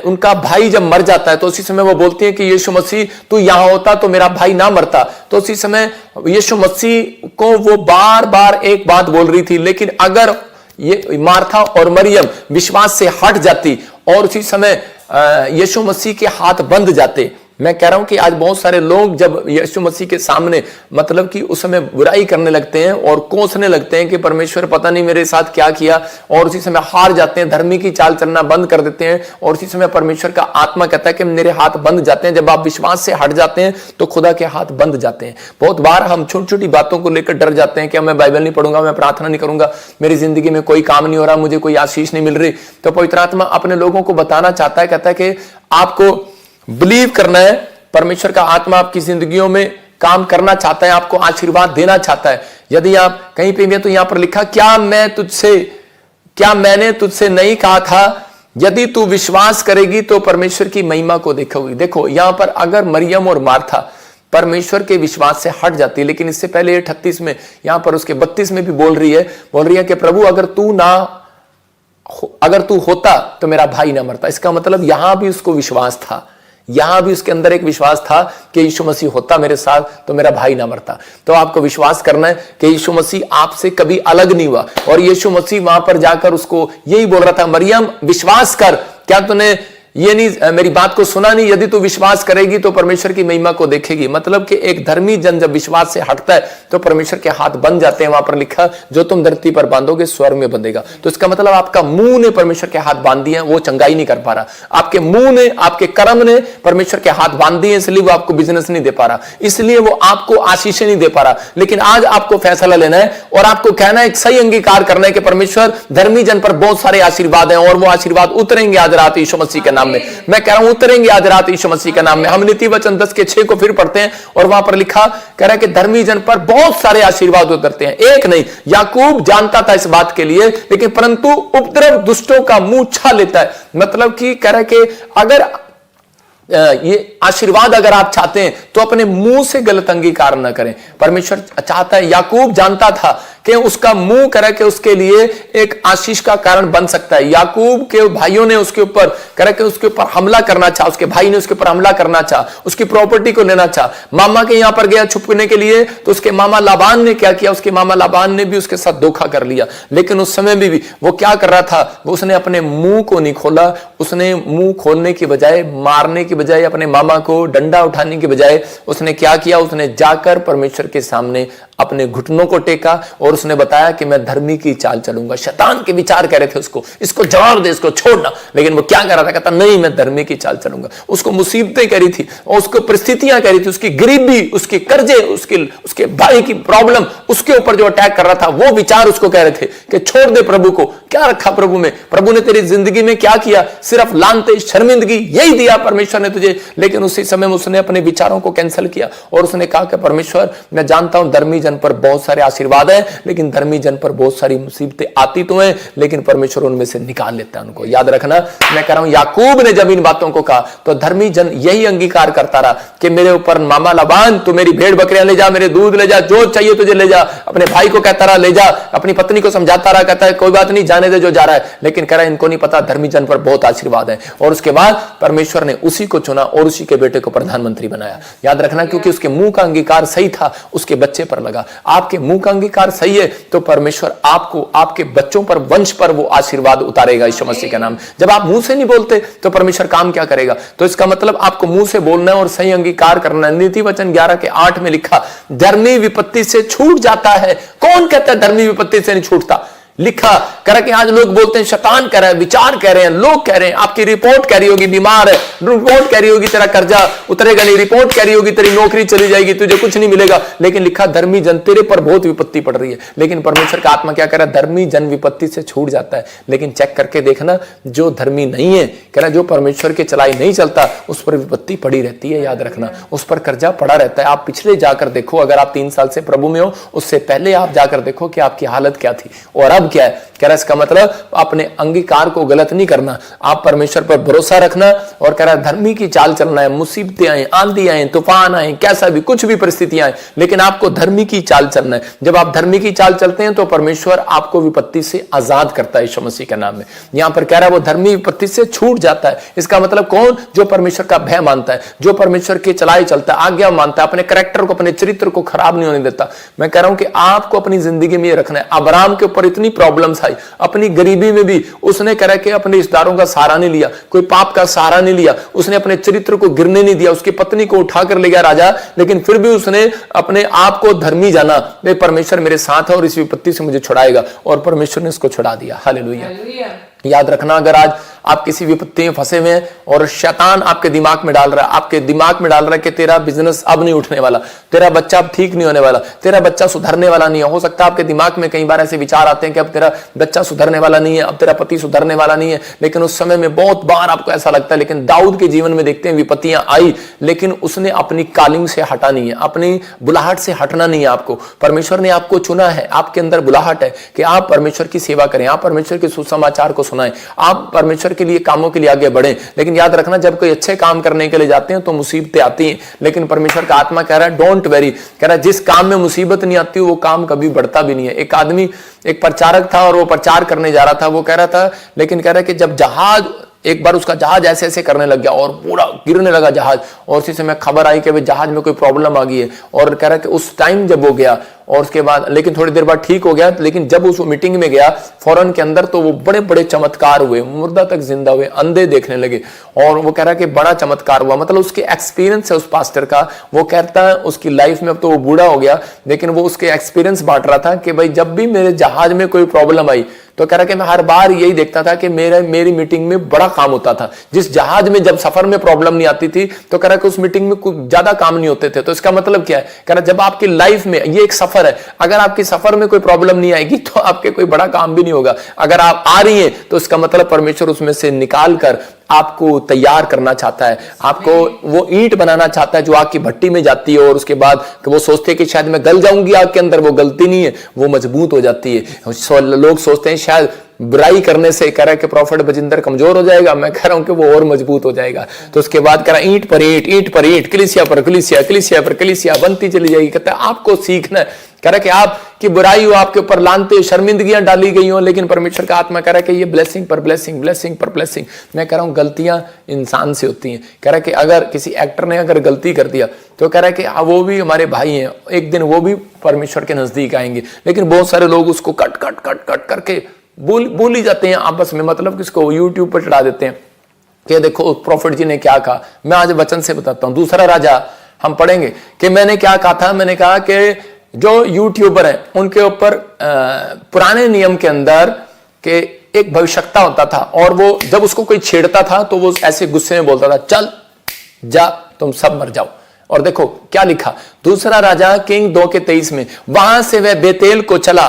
उनका भाई जब मर जाता है तो उसी समय वो बोलती है कि यीशु मसीह तू यहां होता तो मेरा भाई ना मरता। तो उसी समय यीशु मसीह को वो बार बार एक बात बोल रही थी, लेकिन अगर ये मार्था और मरियम विश्वास से हट जाती और उसी समय यीशु मसीह के हाथ बंध जाते। मैं कह रहा हूं कि आज बहुत सारे लोग जब यीशु मसीह के सामने मतलब कि उस समय बुराई करने लगते हैं और कोसने लगते हैं कि परमेश्वर पता नहीं मेरे साथ क्या किया, और उसी समय हार जाते हैं, धर्मी की चाल चलना बंद कर देते हैं, और उसी समय परमेश्वर का आत्मा कहता है कि मेरे हाथ बंद जाते हैं। जब आप विश्वास से हट जाते हैं तो खुदा के हाथ बंद जाते हैं। बहुत बार हम छोटी छोटी बातों को लेकर डर जाते हैं कि मैं बाइबल नहीं पढ़ूंगा, मैं प्रार्थना नहीं करूंगा, मेरी जिंदगी में कोई काम नहीं हो रहा, मुझे कोई आशीष नहीं मिल रही। तो पवित्र आत्मा अपने लोगों को बताना चाहता है, कहता है कि आपको बिलीव करना है, परमेश्वर का आत्मा आपकी जिंदगियों में काम करना चाहता है, आपको आशीर्वाद देना चाहता है। यदि आप कहीं पे भी, तो यहां पर लिखा, क्या मैंने तुझसे नहीं कहा था, यदि तू विश्वास करेगी तो परमेश्वर की महिमा को देखोगी। देखो यहां पर अगर मरियम और मार्था परमेश्वर के विश्वास से हट जाती है, लेकिन इससे पहले 38 में, यहां पर उसके 32 में भी बोल रही है कि प्रभु अगर तू होता तो मेरा भाई ना मरता। इसका मतलब यहां भी उसको विश्वास था, यहां भी उसके अंदर एक विश्वास था कि यीशु मसीह होता मेरे साथ तो मेरा भाई ना मरता। तो आपको विश्वास करना है कि यीशु मसीह आपसे कभी अलग नहीं हुआ, और यीशु मसीह वहां पर जाकर उसको यही बोल रहा था, मरियम विश्वास कर, क्या तूने ये नहीं मेरी बात को सुना नहीं, यदि तू विश्वास करेगी तो परमेश्वर की महिमा को देखेगी। मतलब कि एक धर्मी जन जब विश्वास से हटता है तो परमेश्वर के हाथ बंध जाते हैं। वहां पर लिखा, जो तुम धरती पर बांधोगे स्वर्ग में बंधेगा। तो इसका मतलब आपका मुंह ने परमेश्वर के हाथ बांध दिए हैं, वो चंगाई नहीं कर पा रहा। आपके मुंह ने, आपके कर्म ने परमेश्वर के हाथ बांध दिए, इसलिए वो आपको बिजनेस नहीं दे पा रहा, इसलिए वो आपको आशीषें नहीं दे पा रहा। लेकिन आज आपको फैसला लेना है और आपको कहना है, सही अंगीकार करना है कि परमेश्वर धर्मी जन पर बहुत सारे आशीर्वाद हैं, और वो आशीर्वाद उतरेंगे आज रात यीशु मसीह के नाम में। मैं कह रहा हूं उतरेंगे आज रात यीशु मसीह के नाम में। हम नीति वचन 10:6 को फिर पढ़ते हैं, और वहां पर लिखा, कह रहा है कि धर्मी जन पर बहुत सारे आशीर्वाद उतरते हैं, एक नहीं। याकूब जानता था इस बात के लिए, लेकिन परंतु उपद्रव दुष्टों का मुंह छा लेता है। मतलब कि कह रहा है कि अगर ये आशीर्वाद अगर आप चाहते हैं तो अपने मुंह से गलत अंगीकार न करें। परमेश्वर चाहता है, याकूब जानता था कि उसका मुंह करे कि उसके लिए एक आशीष का कारण बन सकता है। याकूब के भाइयों ने उसके ऊपर करे कि उसके ऊपर हमला करना चाहा, उसके भाई ने उसके ऊपर हमला करना चाहा, उसकी प्रॉपर्टी को लेना चाहा। मामा के यहां पर गया छुपने के लिए, तो उसके मामा लाबान ने क्या किया, उसके मामा लाबान ने भी उसके साथ धोखा कर लिया। लेकिन उस समय भी वो क्या कर रहा था, उसने अपने मुंह को नहीं खोला। उसने मुंह खोलने की बजाय, मारने की बजाय, अपने मामा को डंडा उठाने की बजाय उसने क्या किया, उसने जाकर परमेश्वर के सामने अपने घुटनों को टेका और और उसने बताया कि मैं धर्मी की चाल चलूंगा। शैतान के विचार कह रहे थे उसको, इसको जवाब दे, इसको छोड़ना, लेकिन वो क्या कर रहा था, कहता नहीं मैं धर्मी की चाल चलूंगा। उसको मुसीबतें कह रही थी और उसको परिस्थितियां कह रही थी, उसकी गरीबी, उसके कर्जे, उसके भाई की प्रॉब्लम, उसके ऊपर जो अटैक कर रहा था, वो विचार उसको कह रहे थे कि छोड़ दे प्रभु को। क्या रखा प्रभु में, प्रभु ने तेरी जिंदगी में क्या किया, सिर्फ लानते, शर्मिंदगी यही दिया परमेश्वर ने तुझे। लेकिन उसी समय में उसने अपने विचारों को कैंसिल किया और उसने कहा कि परमेश्वर मैं जानता हूं धर्मी जन पर बहुत सारे आशीर्वाद है, लेकिन धर्मी जन पर बहुत सारी मुसीबतें आती तो हैं, लेकिन परमेश्वर उनमें से निकाल लेता है उनको। याद रखना, मैं कह रहा हूं याकूब ने जब इन बातों को कहा तो धर्मी जन यही अंगीकार करता रहा कि मेरे ऊपर मामा लाबान तू मेरी भेड़ बकरियां ले जा, मेरे दूध ले जा, जो चाहिए तुझे ले जा। अपने भाई को कहता रहा ले जा, अपनी पत्नी को समझाता रहा, कहता है कोई बात नहीं जाने दे जो जा रहा है, लेकिन कह रहा है इनको नहीं पता धर्मी जन पर बहुत आशीर्वाद है। और उसके बाद परमेश्वर ने उसी को चुना और उसी के बेटे को प्रधानमंत्री बनाया। याद रखना, क्योंकि उसके मुंह का अंगीकार सही था, उसके बच्चे पर लगा। आपके मुंह का अंगीकार सही है तो परमेश्वर आपको, आपके बच्चों पर, वंश पर वो आशीर्वाद उतारेगा यीशु मसीह के नाम। जब आप मुंह से नहीं बोलते तो परमेश्वर काम क्या करेगा? तो इसका मतलब आपको मुंह से बोलना है और सही अंगीकार करना है। नीति वचन 11:8 में लिखा, धर्मी विपत्ति से छूट जाता है। कौन कहता है धर्मी विपत्ति से नहीं छूटता? लिखा करा कि आज लोग बोलते हैं शैतान कह रहा है, विचार कह रहे हैं, लोग कह रहे हैं, आपकी रिपोर्ट कह रही होगी बीमार है, रिपोर्ट कह रही होगी तेरा कर्जा उतरेगा नहीं, रिपोर्ट कह रही होगी तेरी नौकरी चली जाएगी, तुझे कुछ नहीं मिलेगा। लेकिन लिखा धर्मी जन तेरे पर बहुत विपत्ति पड़ रही है। लेकिन परमेश्वर का आत्मा क्या कह रहा है? धर्मी जन विपत्ति से छूट जाता है। लेकिन चेक करके देखना, जो धर्मी नहीं है, कह रहा जो परमेश्वर की चलाई नहीं चलता, उस पर विपत्ति पड़ी रहती है। याद रखना, उस पर कर्जा पड़ा रहता है। आप पिछले जाकर देखो, अगर आप 3 साल से प्रभु में हो, उससे पहले आप जाकर देखो कि आपकी हालत क्या थी और अब क्या है। कह रहा इसका मतलब अपने अंगीकार को गलत नहीं करना, आप परमेश्वर पर भरोसा रखना और कह रहा धर्मी की चाल चलना है। मुसीबतें आए, आंधी आए, तूफान आए, कैसा भी कुछ भी परिस्थितियां आए, लेकिन आपको धर्मी की चाल चलना है। जब आप धर्मी की चाल चलते हैं तो परमेश्वर आपको विपत्ति से आजाद करता है यीशु मसीह के नाम में। यहां पर कह रहा है वो धर्मी विपत्ति से छूट जाता है। इसका मतलब कौन? जो परमेश्वर का भय मानता है, जो परमेश्वर की चलाई चलता है, आज्ञा मानता है, अपने कैरेक्टर को, अपने चरित्र को खराब नहीं होने देता। मैं कह रहा हूं कि आपको अपनी जिंदगी में रखना है। अब्राहम के ऊपर इतनी प्रॉब्लम्स आई, अपनी गरीबी में भी उसने कह के अपने रिश्तेदारों का सहारा नहीं लिया, कोई पाप का सहारा नहीं लिया, उसने अपने चरित्र को गिरने नहीं दिया। उसकी पत्नी को उठाकर ले गया राजा, लेकिन फिर भी उसने अपने आप को धर्मी जाना। परमेश्वर मेरे साथ है और इस विपत्ति से मुझे छुड़ाएगा, और परमेश्वर ने उसको छुड़ा दिया। हालेलुया। याद रखना, अगर आज आप किसी विपत्ति में फंसे हुए हैं और शैतान आपके दिमाग में डाल रहा है, आपके दिमाग में डाल रहा है कि तेरा बिजनेस अब नहीं उठने वाला, तेरा बच्चा अब ठीक नहीं होने वाला, तेरा बच्चा सुधरने वाला नहीं है। हो सकता है आपके दिमाग में कई बार ऐसे विचार आते हैं कि अब तेरा बच्चा सुधरने वाला नहीं है, अब तेरा पति सुधरने वाला नहीं है। लेकिन उस समय में बहुत बार आपको ऐसा लगता है। लेकिन दाऊद के जीवन में देखते हैं विपत्तियां आई, लेकिन उसने अपनी कालिंग से हटा नहीं है, अपनी बुलाहट से हटना नहीं है। आपको परमेश्वर ने आपको चुना है, आपके अंदर बुलाहट है कि आप परमेश्वर की सेवा करें, आप परमेश्वर के सुसमाचार को सुनाएं, आप परमेश्वर के लिए कामों के लिए आगे बढ़ें। लेकिन याद रखना, जब कोई अच्छे काम करने के लिए जाते हैं तो मुसीबतें आती हैं, लेकिन परमेश्वर का आत्मा कह रहा है डोंट वेरी, कह रहा है जिस काम में मुसीबत नहीं आती वो काम कभी बढ़ता भी नहीं है। एक आदमी, एक प्रचारक था और वो प्रचार करने जा रहा था, वो कह रहा था, लेकिन कह रहा है कि जब जहाज, एक बार उसका जहाज ऐसे ऐसे करने लग गया और पूरा गिरने लगा जहाज, और उसी समय खबर आई कि भाई जहाज में कोई प्रॉब्लम आ गई है। और कह रहा है कि उस टाइम जब वो गया और उसके बाद, लेकिन थोड़ी देर बाद ठीक हो गया, लेकिन जब उस मीटिंग में गया फौरन के अंदर, तो वो बड़े बड़े चमत्कार हुए, मुर्दा तक जिंदा हुए, अंधे देखने लगे। और वो कह रहा है कि बड़ा चमत्कार हुआ। मतलब उसके एक्सपीरियंस है उस पास्टर का, वो कहता है उसकी लाइफ में, अब तो वो बूढ़ा हो गया, लेकिन वो उसके एक्सपीरियंस बांट रहा था कि भाई जब भी मेरे जहाज में कोई प्रॉब्लम आई तो कह रहा कि मैं हर बार यही देखता था कि मेरी मीटिंग में बड़ा काम होता था। जिस जहाज में जब सफर में प्रॉब्लम नहीं आती थी तो कह रहा कि उस मीटिंग में कुछ ज्यादा काम नहीं होते थे। तो इसका मतलब क्या है? कह रहा जब आपकी लाइफ में, ये एक सफर है, अगर आपकी सफर में कोई प्रॉब्लम नहीं आएगी तो आपके कोई बड़ा काम भी नहीं होगा। अगर आप आ रही हैं तो इसका मतलब परमेश्वर उसमें से निकाल कर आपको तैयार करना चाहता है, आपको वो ईंट बनाना चाहता है जो आग की भट्टी में जाती है, और उसके बाद वो सोचते हैं कि शायद मैं गल जाऊंगी आग के अंदर, वो गलती नहीं है, वो मजबूत हो जाती है। लोग सोचते हैं शायद बुराई करने से, कह रहा है कि प्रॉफिट बजिंदर कमजोर हो जाएगा, मैं कह रहा हूं कि वो और मजबूत हो जाएगा। तो उसके बाद कह रहा ईंट पर ईंट, ईंट पर ईंट, कलीसिया पर कलीसिया, कलीसिया पर कलीसिया बनती चली जाएगी। कहता है आपको सीखना है, कह रहा है कि आपकी बुराई हो, आपके ऊपर लानते, शर्मिंदगियां डाली गई हो, लेकिन परमेश्वर का आत्मा कह रहा है कि ये ब्लेसिंग पर ब्लेसिंग, ब्लेसिंग पर ब्लेसिंग। मैं कह रहा हूं गलतियां इंसान से होती हैं। कह रहा है कि अगर किसी एक्टर ने अगर गलती कर दिया तो कह रहा है कि वो भी हमारे भाई हैं, एक दिन वो भी परमेश्वर के नजदीक आएंगे। लेकिन बहुत सारे लोग उसको कट कट कट कट करके बोल ही जाते हैं आपस में, मतलब किसको यूट्यूब पर चढ़ा देते हैं कि देखो प्रॉफिट जी ने क्या कहा। मैं आज वचन से बताता हूं। दूसरा राजा हम पढ़ेंगे कि मैंने क्या कहा था, मैंने कहा कि जो यूट्यूबर हैं उनके ऊपर पुराने नियम के अंदर के एक भविष्यता होता था, और वो जब उसको कोई छेड़ता था तो वो ऐसे गुस्से में बोलता था, चल जा तुम सब मर जाओ। और देखो क्या लिखा, दूसरा राजा किंग 2:23 में, वहां से वह बेतेल को चला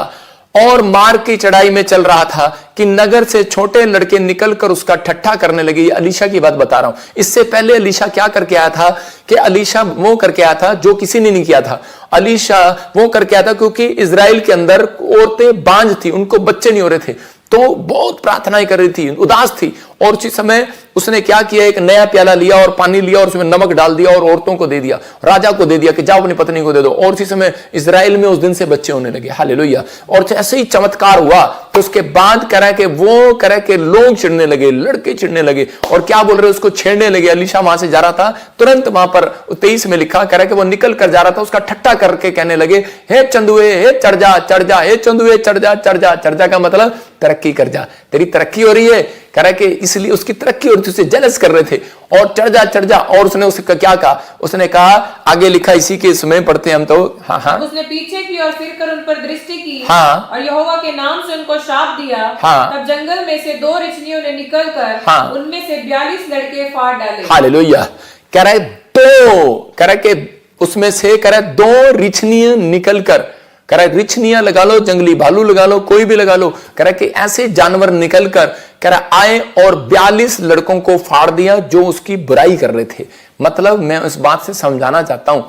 और मार्ग की चढ़ाई में चल रहा था कि नगर से छोटे लड़के निकलकर उसका ठट्ठा करने लगे। ये अलीशा की बात बता रहा हूं। इससे पहले अलीशा क्या करके आया था कि अलीशा वो करके आया था जो किसी ने नहीं किया था। अलीशा वो करके आया था क्योंकि इजराइल के अंदर औरतें बांझ थी, उनको बच्चे नहीं हो रहे थे, तो बहुत प्रार्थनाएं कर रही थी, उदास थी, और उसी समय उसने क्या किया, एक नया प्याला लिया और पानी लिया और उसमें नमक डाल दिया और औरतों को दे दिया, राजा को दे दिया कि जाओ अपनी पत्नी को दे दो, और उसी समय इजराइल में उस दिन से बच्चे होने लगे। हालेलुया। और ऐसे ही चमत्कार हुआ। तो उसके बाद करा के वो करा के लोग चिढ़ने लगे, लड़के चिढ़ने लगे, और क्या बोल रहे उसको छेड़ने लगे। अलीशा वहां से जा रहा था, तुरंत वहां पर 23 में लिखा करा के वो निकल कर जा रहा था, उसका ठट्टा करके कहने लगे, हे चंदुए, हे चढ़ जा चढ़ जा, हे चंदुए चढ़ जा चढ़ जा। चढ़ जा का मतलब तरक्की कर जा, तेरी तरक्की हो रही है करा के, इसलिए उसकी तरक्की हो रही थी, उसे जेलस कर रहे थे, और चढ़ जा चढ़ जा। और उसने उसका क्या कहा, उसने कहा, आगे लिखा इसी के समय पढ़ते हम तो, हाँ हाँ, उसने पीछे की और फिर कर उन पर दृष्टि की, हाँ, और यहोवा के नाम से उनको शाप दिया। हाँ, तब जंगल में से 2 रिछनियों ने निकलकर, हाँ, उनमें से 42 लड़के फाड़ डाले। हालेलुया। कह रहा है दो, कह रहा है कि उसमें से कह रहा है 2 रिछनियां निकलकर, कह रहा है रिछनियां लगा लो, जंगली भालू लगा लो, कोई भी लगा लो, कह रहा है कि ऐसे जानवर निकलकर कह रहा आए और 42 लड़कों को फाड़ दिया जो उसकी बुराई कर रहे थे। मतलब मैं इस बात से समझाना चाहता हूं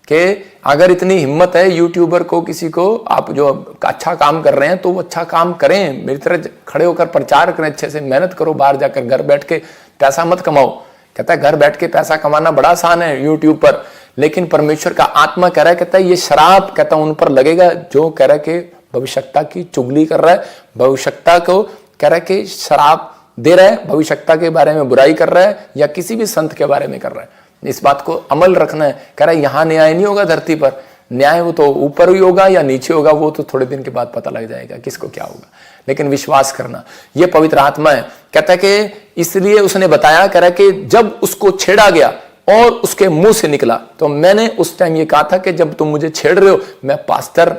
कि अगर इतनी हिम्मत है यूट्यूबर को, किसी को, आप जो अच्छा काम कर रहे हैं तो वो अच्छा काम करें, मेरी तरह खड़े होकर प्रचार करें, अच्छे से मेहनत करो, बाहर जाकर घर बैठ के पैसा मत कमाओ। कहता है घर बैठ के पैसा कमाना बड़ा आसान है यूट्यूब पर, लेकिन परमेश्वर का आत्मा कह रहा है, कहता है ये शराब कहता उन पर लगेगा जो कह रहा है कि भविष्यता की चुगली कर रहा है, भविष्यता को कह रहा है कि शराब दे रहा है, भविष्यता के बारे में बुराई कर रहा है, या किसी भी संत के बारे में कर रहा है। इस बात को अमल रखना है। कह रहा है यहां न्याय नहीं होगा धरती पर, न्याय वो तो ऊपर ही होगा या नीचे होगा, वो तो थोड़े दिन के बाद पता लग जाएगा किसको क्या होगा, लेकिन विश्वास करना, ये पवित्र आत्मा है। कहता है कि इसलिए उसने बताया, कह रहा है कि जब उसको छेड़ा गया और उसके मुंह से निकला, तो मैंने उस टाइम ये कहा था कि जब तुम मुझे छेड़ रहे हो, मैं पास्टर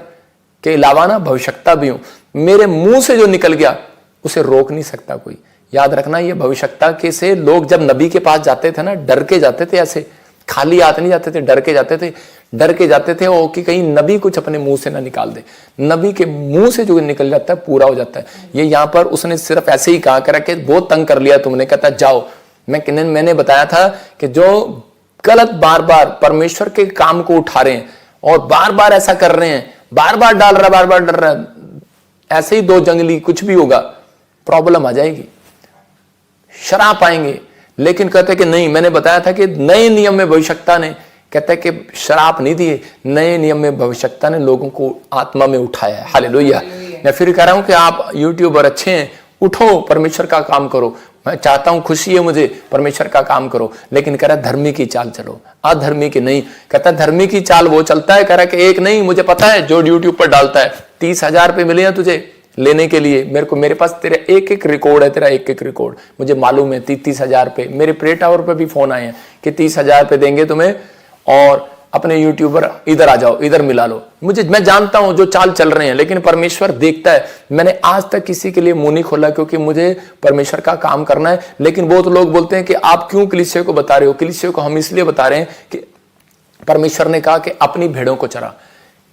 के अलावा ना भविष्यता भी हूं, मेरे मुंह से जो निकल गया उसे रोक नहीं सकता कोई। याद रखना, ये भविष्यता के से लोग जब नबी के पास जाते थे ना, डर के जाते थे, ऐसे खाली हाथ नहीं जाते थे, डर के जाते थे, डर के जाते थे वो कि कहीं नबी कुछ अपने मुंह से ना निकाल दे। नबी के मुंह से जो निकल जाता है पूरा हो जाता है। ये यहां पर उसने सिर्फ ऐसे ही कहा, करा कि बहुत तंग कर लिया तुमने, कहता जाओ। मैंने बताया था कि जो गलत बार बार परमेश्वर के काम को उठा रहे हैं और बार बार ऐसा कर रहे हैं, बार बार डाल रहा, बार बार डर रहा, ऐसे ही 2 जंगली कुछ भी होगा, प्रॉब्लम आ जाएगी, शराप आएंगे। लेकिन कहते कि नहीं, मैंने बताया था कि नए नियम में भविष्यता ने, कहते हैं कि शराप नहीं दिए, नए नियम में भविष्यता ने लोगों को आत्मा में उठाया है। हालेलुया। मैं फिर कह रहा हूं कि आप यूट्यूबर अच्छे हैं, उठो, परमेश्वर का काम करो। मैं चाहता हूं, खुशी है मुझे, परमेश्वर का काम करो, लेकिन कह रहा धर्मी की चाल चलो, अधर्मी की नहीं। कहता धर्मी की चाल वो चलता है, कह रहा कि एक नहीं, मुझे पता है जो यूट्यूब पर डालता है, 30,000 रुपये मिले हैं तुझे लेने के लिए, मेरे पास तेरा एक रिकॉर्ड है, तेरा एक रिकॉर्ड मुझे मालूम है, 30,000 रुपये। मेरे प्रे टावर पे भी फोन आए हैं कि 30,000 रुपये देंगे तुम्हें और अपने यूट्यूबर इधर आ जाओ, इधर मिला लो। मैं जानता हूं जो चाल चल रहे हैं, लेकिन परमेश्वर देखता है। मैंने आज तक किसी के लिए मुंह नहीं खोला क्योंकि मुझे परमेश्वर का काम करना है। लेकिन बहुत लोग बोलते हैं कि आप क्यों कलीसिया को बता रहे हो? कलीसिया को हम इसलिए बता रहे हैं कि परमेश्वर ने कहा कि अपनी भेड़ों को चरा।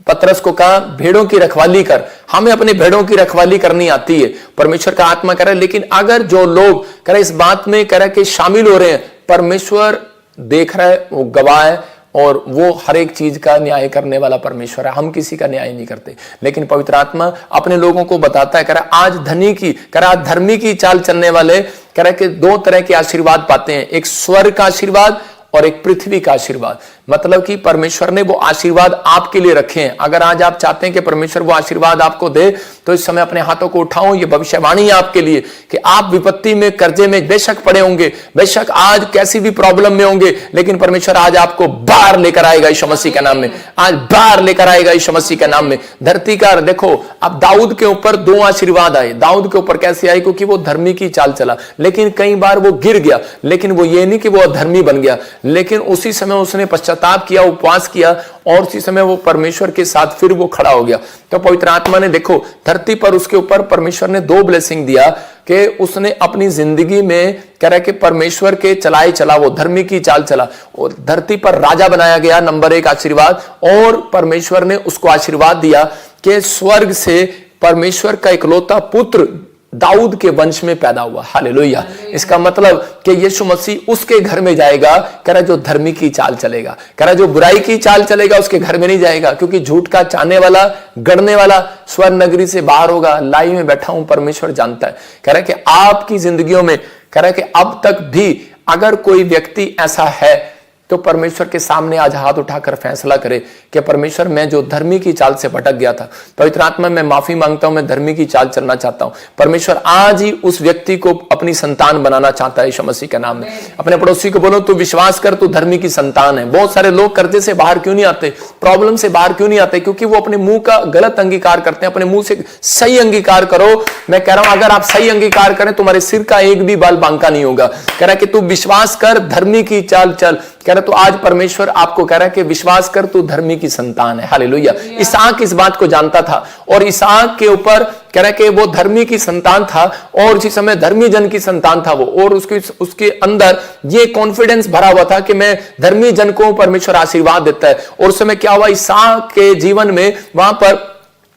पतरस को कहा भेड़ों की रखवाली कर। हमें अपनी भेड़ों की रखवाली करनी आती है, परमेश्वर का आत्मा करे। लेकिन अगर जो लोग करे इस बात में करे कि शामिल हो रहे हैं, परमेश्वर देख रहा है, वो गवाह है और वो हर एक चीज का न्याय करने वाला परमेश्वर है। हम किसी का न्याय नहीं करते, लेकिन पवित्र आत्मा अपने लोगों को बताता है। कह रहा आज धनी की, कह रहा धर्मी की चाल चलने वाले कह रहा कि 2 तरह के आशीर्वाद पाते हैं, एक स्वर्ग का आशीर्वाद और एक पृथ्वी का आशीर्वाद। मतलब कि परमेश्वर ने वो आशीर्वाद आपके लिए रखे हैं। अगर आज आप चाहते हैं कि परमेश्वर वो आशीर्वाद आपको दे, तो इस समय अपने हाथों को उठाओ। ये भविष्यवाणी है आपके लिए कि आप विपत्ति में, कर्जे में बेशक पड़े होंगे, बेशक आज कैसी भी प्रॉब्लम में होंगे, लेकिन परमेश्वर आज आपको बाहर लेकर आएगा यीशु मसीह के नाम में। आज बाहर लेकर आएगा यीशु मसीह के नाम में। धरती का देखो, अब दाऊद के ऊपर 2 आशीर्वाद आए। दाऊद के ऊपर कैसे आए? क्योंकि वो धर्मी की चाल चला, लेकिन कई बार वो गिर गया। लेकिन वो ये नहीं कि वो अधर्मी बन गया, लेकिन उसी समय उसने पश्चाताप पश्चाताप किया, उपवास किया और उसी समय वो परमेश्वर के साथ फिर वो खड़ा हो गया। तो पवित्र आत्मा ने देखो धरती पर उसके ऊपर परमेश्वर ने 2 ब्लेसिंग दिया कि उसने अपनी जिंदगी में कह रहा है कि परमेश्वर के चलाए चला, वो धर्मी की चाल चला, और धरती पर राजा बनाया गया, नंबर 1 आशीर्वाद। और परमेश्वर ने उसको आशीर्वाद दिया कि स्वर्ग से परमेश्वर का इकलौता पुत्र दाऊद के वंश में पैदा हुआ। हालेलुया। इसका मतलब कि यीशु मसीह उसके घर में जाएगा, कह रहा जो धर्मी की चाल चलेगा, कह रहा जो बुराई की चाल चलेगा उसके घर में नहीं जाएगा, क्योंकि झूठ का चाहने वाला, गढ़ने वाला स्वर्ण नगरी से बाहर होगा। लाई में बैठा हूं, परमेश्वर जानता है। कह रहा है कि आपकी जिंदगियों में, कह रहा है कि अब तक भी अगर कोई व्यक्ति ऐसा है तो परमेश्वर के सामने आज हाथ उठाकर फैसला करे कि परमेश्वर मैं जो धर्मी की चाल से भटक गया था, पवित्र आत्मा मैं माफी मांगता हूं, मैं धर्मी की चाल चलना चाहता हूं। परमेश्वर आज ही उस व्यक्ति को अपनी संतान बनाना चाहता है यीशु मसीह के नाम में। अपने पड़ोसी को बोलो तू विश्वास कर, तू धर्मी की संतान है। बहुत सारे लोग कर्जे से बाहर क्यों नहीं आते, प्रॉब्लम से बाहर क्यों नहीं आते? क्योंकि वो अपने मुंह का गलत अंगीकार करते हैं। अपने मुंह से सही अंगीकार करो। मैं कह रहा हूं अगर आप सही अंगीकार करें तुम्हारे सिर का एक भी बाल बांका नहीं होगा। कह रहा है कि तू विश्वास कर, धर्मी की चाल चल। कह रहा तो आज परमेश्वर आपको कह रहा है कि विश्वास कर, तू धर्मी की संतान है। हालेलुया। इसहाक इस बात को जानता था और इसहाक के ऊपर कह रहा है कि वो धर्मी की संतान था और उसी समय धर्मी जन की संतान था वो, और उसके अंदर ये कॉन्फिडेंस भरा हुआ था कि मैं धर्मी जन को परमेश्वर आशीर्वाद देता है। और उस समय क्या हुआ, इसहाक के जीवन में वहां पर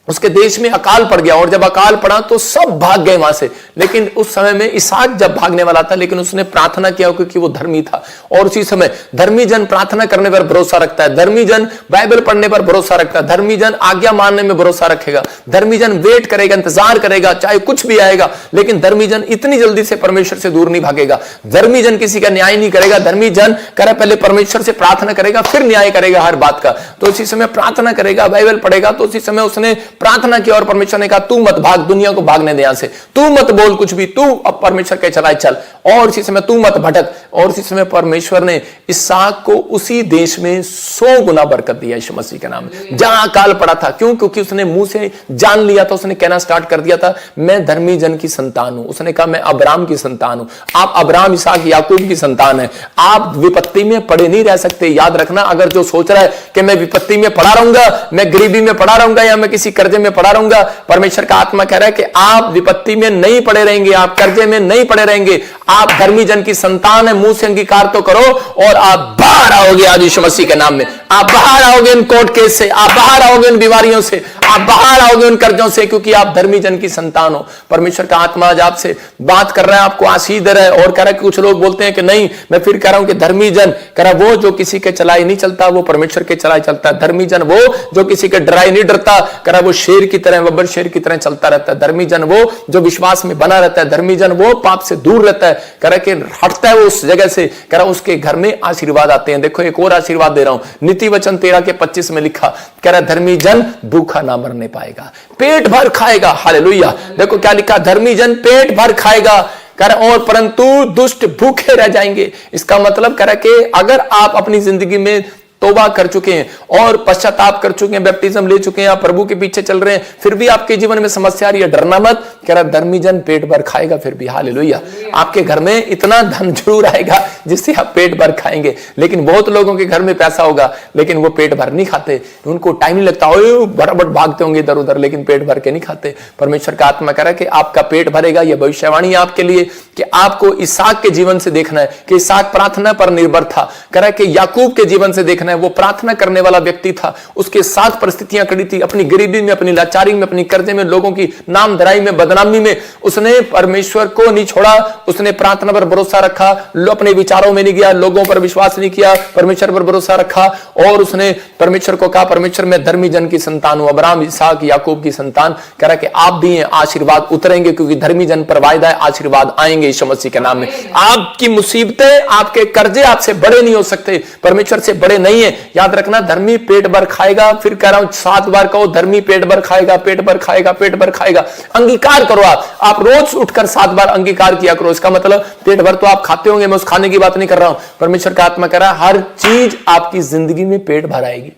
उसके देश में अकाल पड़ गया, और जब अकाल पड़ा तो सब भाग गए वहां से। लेकिन उस समय में इसहाक जब भागने वाला था, लेकिन उसने प्रार्थना किया क्योंकि वो धर्मी था। और उसी समय धर्मी जन प्रार्थना करने पर भरोसा रखता है, धर्मी जन बाइबल पढ़ने पर भरोसा रखता है, धर्मी जन आज्ञा मानने में भरोसा रखेगा, धर्मी जन वेट करेगा, इंतजार करेगा, चाहे कुछ भी आएगा। लेकिन धर्मी जन इतनी जल्दी से परमेश्वर से दूर नहीं भागेगा। धर्मी जन किसी का न्याय नहीं करेगा। धर्मी जन कह पहले परमेश्वर से प्रार्थना करेगा, फिर न्याय करेगा हर बात का। तो उसी समय प्रार्थना करेगा, बाइबल पढ़ेगा। तो उसी समय उसने प्रार्थना की और परमेश्वर ने कहा तू मत भाग, दुनिया को भागने दे यहां से, तू मत बोल कुछ भी, तू अब परमेश्वर के चलाए चल, और इसी समय तू मत भटक। और इसी समय परमेश्वर ने इसहाक को उसी देश में 100 गुना बरकत दिया यीशु मसीह के नाम में, जहां अकाल पड़ा था। क्यों? क्योंकि उसने मुंह से जान लिया था, उसने कहना स्टार्ट कर दिया था मैं धर्मी जन की संतान हूं। उसने कहा मैं अब्राहम की संतान हूं। आप अब्राहम, इसहाक, याकूब की संतान है। आप विपत्ति में पड़े नहीं रह सकते। याद रखना, अगर जो सोच रहा है कि मैं विपत्ति में पड़ा रहूंगा, मैं गरीबी में पड़ा रहूंगा, या मैं किसी कर्जे में पड़ा रहूंगा, परमेश्वर का आत्मा कह रहा है कि आप विपत्ति में नहीं पड़े रहेंगे, आप कर्जे में नहीं पड़े रहेंगे। आप धर्मी जन की संतान है। मुंह से अंगीकार तो करो और आप बाहर आओगे आज यीशु मसीह के नाम में। आप बाहर आओगे इन कोर्ट केस से, आप बाहर आओगे इन बीमारियों से, आप बाहर आओगे उन कर्जों से, क्योंकि आप धर्मी जन की संतान हो। परमेश्वर का आत्मा आज आपसे बात कर रहा है, आपको आशीष दे रहा है। और कह रहा है कि कुछ लोग बोलते हैं कि नहीं, मैं फिर कह रहा हूं कि धर्मी जन, कह रहा वो जो किसी के चलाए नहीं चलता, वो परमेश्वर के चलाए चलता है। धर्मी जन वो जो किसी के डराए नहीं डरता, कह रहा वो शेर की तरह, बब्बर शेर की तरह चलता रहता है। धर्मी जन वो जो विश्वास में बना रहता है। धर्मी जन वो पाप से दूर रहता है, कह रहा कि हटता है वो उस जगह से, कह रहा उसके घर में आशीर्वाद आते हैं। देखो एक और आशीर्वाद दे रहा हूं, नीति वचन 13:25 में लिखा, कह रहा धर्मी जन भूखा ना मरने पाएगा, पेट भर खाएगा। हालेलुया। देखो क्या लिखा, धर्मी जन पेट भर खाएगा, कह रहा और परंतु दुष्ट भूखे रह जाएंगे। इसका मतलब कह रहा कि अगर आप अपनी जिंदगी में तौबा कर चुके हैं और पश्चाताप कर चुके हैं, बैप्टिज्म ले चुके हैं, आप प्रभु के पीछे चल रहे हैं, फिर भी आपके जीवन में समस्या आ रही है, डरना मत। कह रहा धर्मी जन पेट भर खाएगा फिर भी। हालेलुया। आपके घर में इतना धन जरूर आएगा जिससे आप पेट भर खाएंगे। लेकिन बहुत लोगों के घर में पैसा होगा लेकिन वो पेट भर नहीं खाते, उनको टाइम नहीं लगता, बराबर भागते होंगे इधर उधर, लेकिन पेट भर के नहीं खाते। परमेश्वर का आत्मा कह रहा है कि आपका पेट भरेगा। यह भविष्यवाणी आपके लिए कि आपको इसहाक के जीवन से देखना है कि इसहाक प्रार्थना पर निर्भर था। कह रहा है कि याकूब के जीवन से देखना है, वो प्रार्थना करने वाला व्यक्ति था। उसके साथ परिस्थितियां खड़ी थी, अपनी गरीबी में, अपनी लाचारी में, अपनी कर्जे में, लोगों की नामधराई में, बदनामी में, उसने परमेश्वर को नहीं छोड़ा। उसने प्रार्थना पर भरोसा रखा, अपने विचारों में नहीं गया, लोगों पर विश्वास नहीं किया, परमेश्वर पर भरोसा रखा। और उसने परमेश्वर को कहा परमेश्वर मैं धर्मी जन की संतान हूं, अब्राहम, इसहाक, याकूब की संतान। कह रहा कि आप भी हैं, आशीर्वाद उतरेंगे क्योंकि धर्मी जन पर वायदा है, आशीर्वाद आएंगे यीशु मसीह के नाम में। आपकी मुसीबतें, आपके कर्जे आपसे बड़े नहीं हो सकते, परमेश्वर से बड़े नहीं है। याद रखना, धर्मी पेट भर खाएगा। फिर कह रहा हूं 7 बार कहो, धर्मी पेट भर खाएगा, पेट भर खाएगा, पेट भर खाएगा। अंगीकार करो। आप रोज उठकर 7 बार अंगीकार किया करो। इसका मतलब पेट भर तो आप खाते होंगे, मैं उस खाने की बात नहीं कर रहा हूं। परमेश्वर का आत्मा कह रहा है हर चीज आपकी जिंदगी में पेट भर आएगी।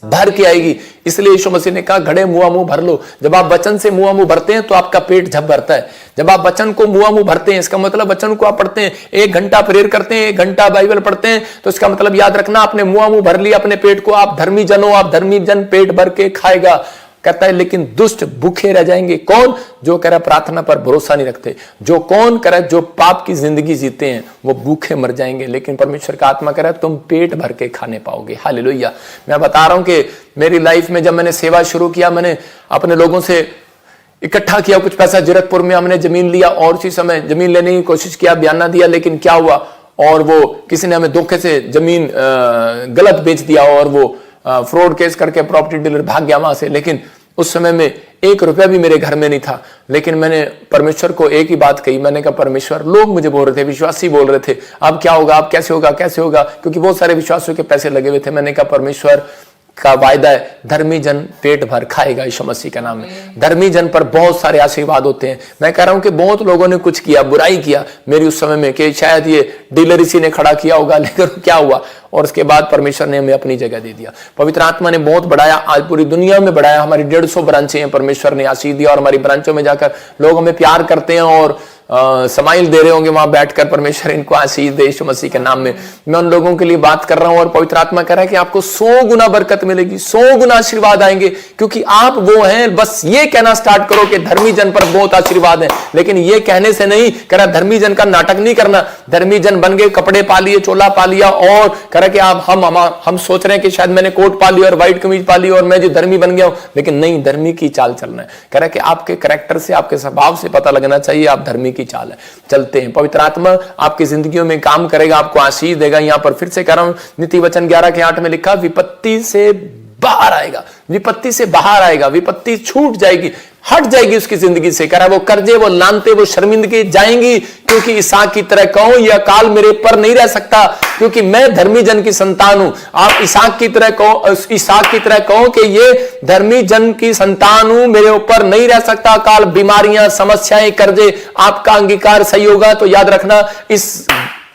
भर के आएगी। इसलिए यीशु मसीह ने कहा घड़े मुआ मुंह भर लो। जब आप वचन से मुआ मुंह भरते हैं तो आपका पेट झप भरता है। जब आप वचन को मुआ मुंह भरते हैं, इसका मतलब वचन को आप पढ़ते हैं, 1 घंटा प्रेयर करते हैं, 1 घंटा बाइबल पढ़ते हैं, तो इसका मतलब याद रखना आपने मुआ मुंह भर लिया अपने पेट को। आप धर्मी जन हो, आप धर्मी जन पेट भर के खाएगा। कहता है लेकिन दुष्ट भूखे रह जाएंगे। कौन? जो कह रहा प्रार्थना पर भरोसा नहीं रखते, जो कौन कह रहा जो पाप की जिंदगी जीते हैं वो भूखे मर जाएंगे। लेकिन परमेश्वर का आत्मा कह रहा है तुम पेट भर के खाने पाओगे। हालेलुया। मैं बता रहा हूं कि मेरी लाइफ में जब मैंने सेवा शुरू किया, मैंने अपने लोगों से इकट्ठा किया कुछ पैसा। जीरकपुर में हमने जमीन लिया और उसी समय जमीन लेने की कोशिश किया, बयाना दिया, लेकिन क्या हुआ, और वो किसी ने हमें धोखे से जमीन गलत बेच दिया और वो फ्रॉड केस करके प्रॉपर्टी डीलर भाग गया वहां से। लेकिन उस समय में 1 रुपया भी मेरे घर में नहीं था। लेकिन मैंने परमेश्वर को एक ही बात कही, मैंने कहा परमेश्वर, लोग मुझे बोल रहे थे, विश्वासी बोल रहे थे अब क्या होगा, अब कैसे होगा, कैसे होगा, क्योंकि बहुत सारे विश्वासियों के पैसे लगे हुए थे। मैंने कहा परमेश्वर का वायदा है धर्मी जन पेट भर खाएगा यीशु मसीह का नाम में। धर्मी जन पर बहुत सारे आशीर्वाद होते हैं। मैं कह रहा हूं कि बहुत लोगों ने कुछ किया, बुराई किया मेरी उस समय में, कि शायद ये डीलर इसी ने खड़ा किया होगा, लेकिन क्या हुआ, और उसके बाद परमेश्वर ने हमें अपनी जगह दे दिया। पवित्र आत्मा ने बहुत बढ़ाया, आज पूरी दुनिया में बढ़ाया। हमारी 150 ब्रांचें हैं, परमेश्वर ने आशीष दिया, और हमारी ब्रांचों में जाकर लोग हमें प्यार करते हैं और समाइल दे रहे होंगे वहां बैठकर। परमेश्वर इनको आशीष दे यीशु मसीह के नाम में। मैं उन लोगों के लिए बात कर रहा हूं और पवित्र आत्मा कह रहा है कि आपको 100 गुना बरकत मिलेगी, 100 गुना आशीर्वाद आएंगे, क्योंकि आप वो हैं। बस ये कहना स्टार्ट करो कि धर्मी जन पर बहुत आशीर्वाद है। लेकिन ये कहने से नहीं, कह रहा धर्मी जन का नाटक नहीं करना। धर्मी जन बन गए, कपड़े पा लिए, चोला पा लिया, और कह रहा कि आप हम सोच रहे हैं कि शायद मैंने कोट पा लिया और व्हाइट कमीज पा ली और मैं जो धर्मी बन गया हूं। लेकिन नहीं, धर्मी की चाल चलना है। कह रहा कि आपके कैरेक्टर से, आपके स्वभाव से पता लगना चाहिए आप धर्मी की चाल है। चलते हैं, पवित्र आत्मा आपकी जिंदगियों में काम करेगा, आपको आशीष देगा। यहां पर फिर से कह रहा हूं, नीति वचन 11:8 में लिखा विपत्ति से बाहर आएगा, विपत्ति से बाहर आएगा, विपत्ति छूट जाएगी, हट जाएगी उसकी जिंदगी से। कह रहा है वो कर्जे, वो लानते, वो शर्मिंदगी जाएंगी, क्योंकि इसहाक की तरह कहो यह काल मेरे पर नहीं रह सकता, क्योंकि मैं धर्मी जन की संतान हूं। आप इसहाक की तरह कहो, इसहाक की तरह कहो कि ये धर्मी जन की संतान हूं, मेरे ऊपर नहीं रह सकता काल। बीमारियां, समस्याएं, कर्जे, आपका अंगीकार सही होगा तो याद रखना इस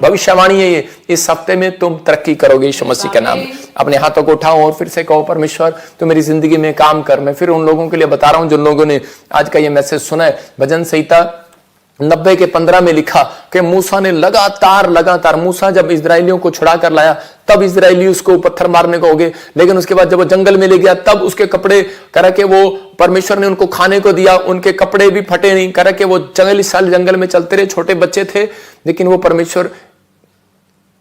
भविष्यवाणी है ये, इस हफ्ते में तुम तरक्की करोगे यीशु मसीह के नाम में। अपने हाथों को उठाओ और फिर से कहो परमेश्वर तो मेरी जिंदगी में काम कर। मैं फिर उन लोगों के लिए बता रहा हूं जिन लोगों ने आज का ये मैसेज सुना है। भजन संहिता 90:15 में लिखा कि मूसा ने लगातार मूसा जब इजरायलियों को छुड़ा कर लाया तब इजरायली उसको पत्थर मारने को हो गए, लेकिन उसके बाद जब वो जंगल में ले गया तब उसके कपड़े करा के वो परमेश्वर ने उनको खाने को दिया, उनके कपड़े भी फटे नहीं। करा के वो 40 साल जंगल में चलते रहे, छोटे बच्चे थे, लेकिन वो परमेश्वर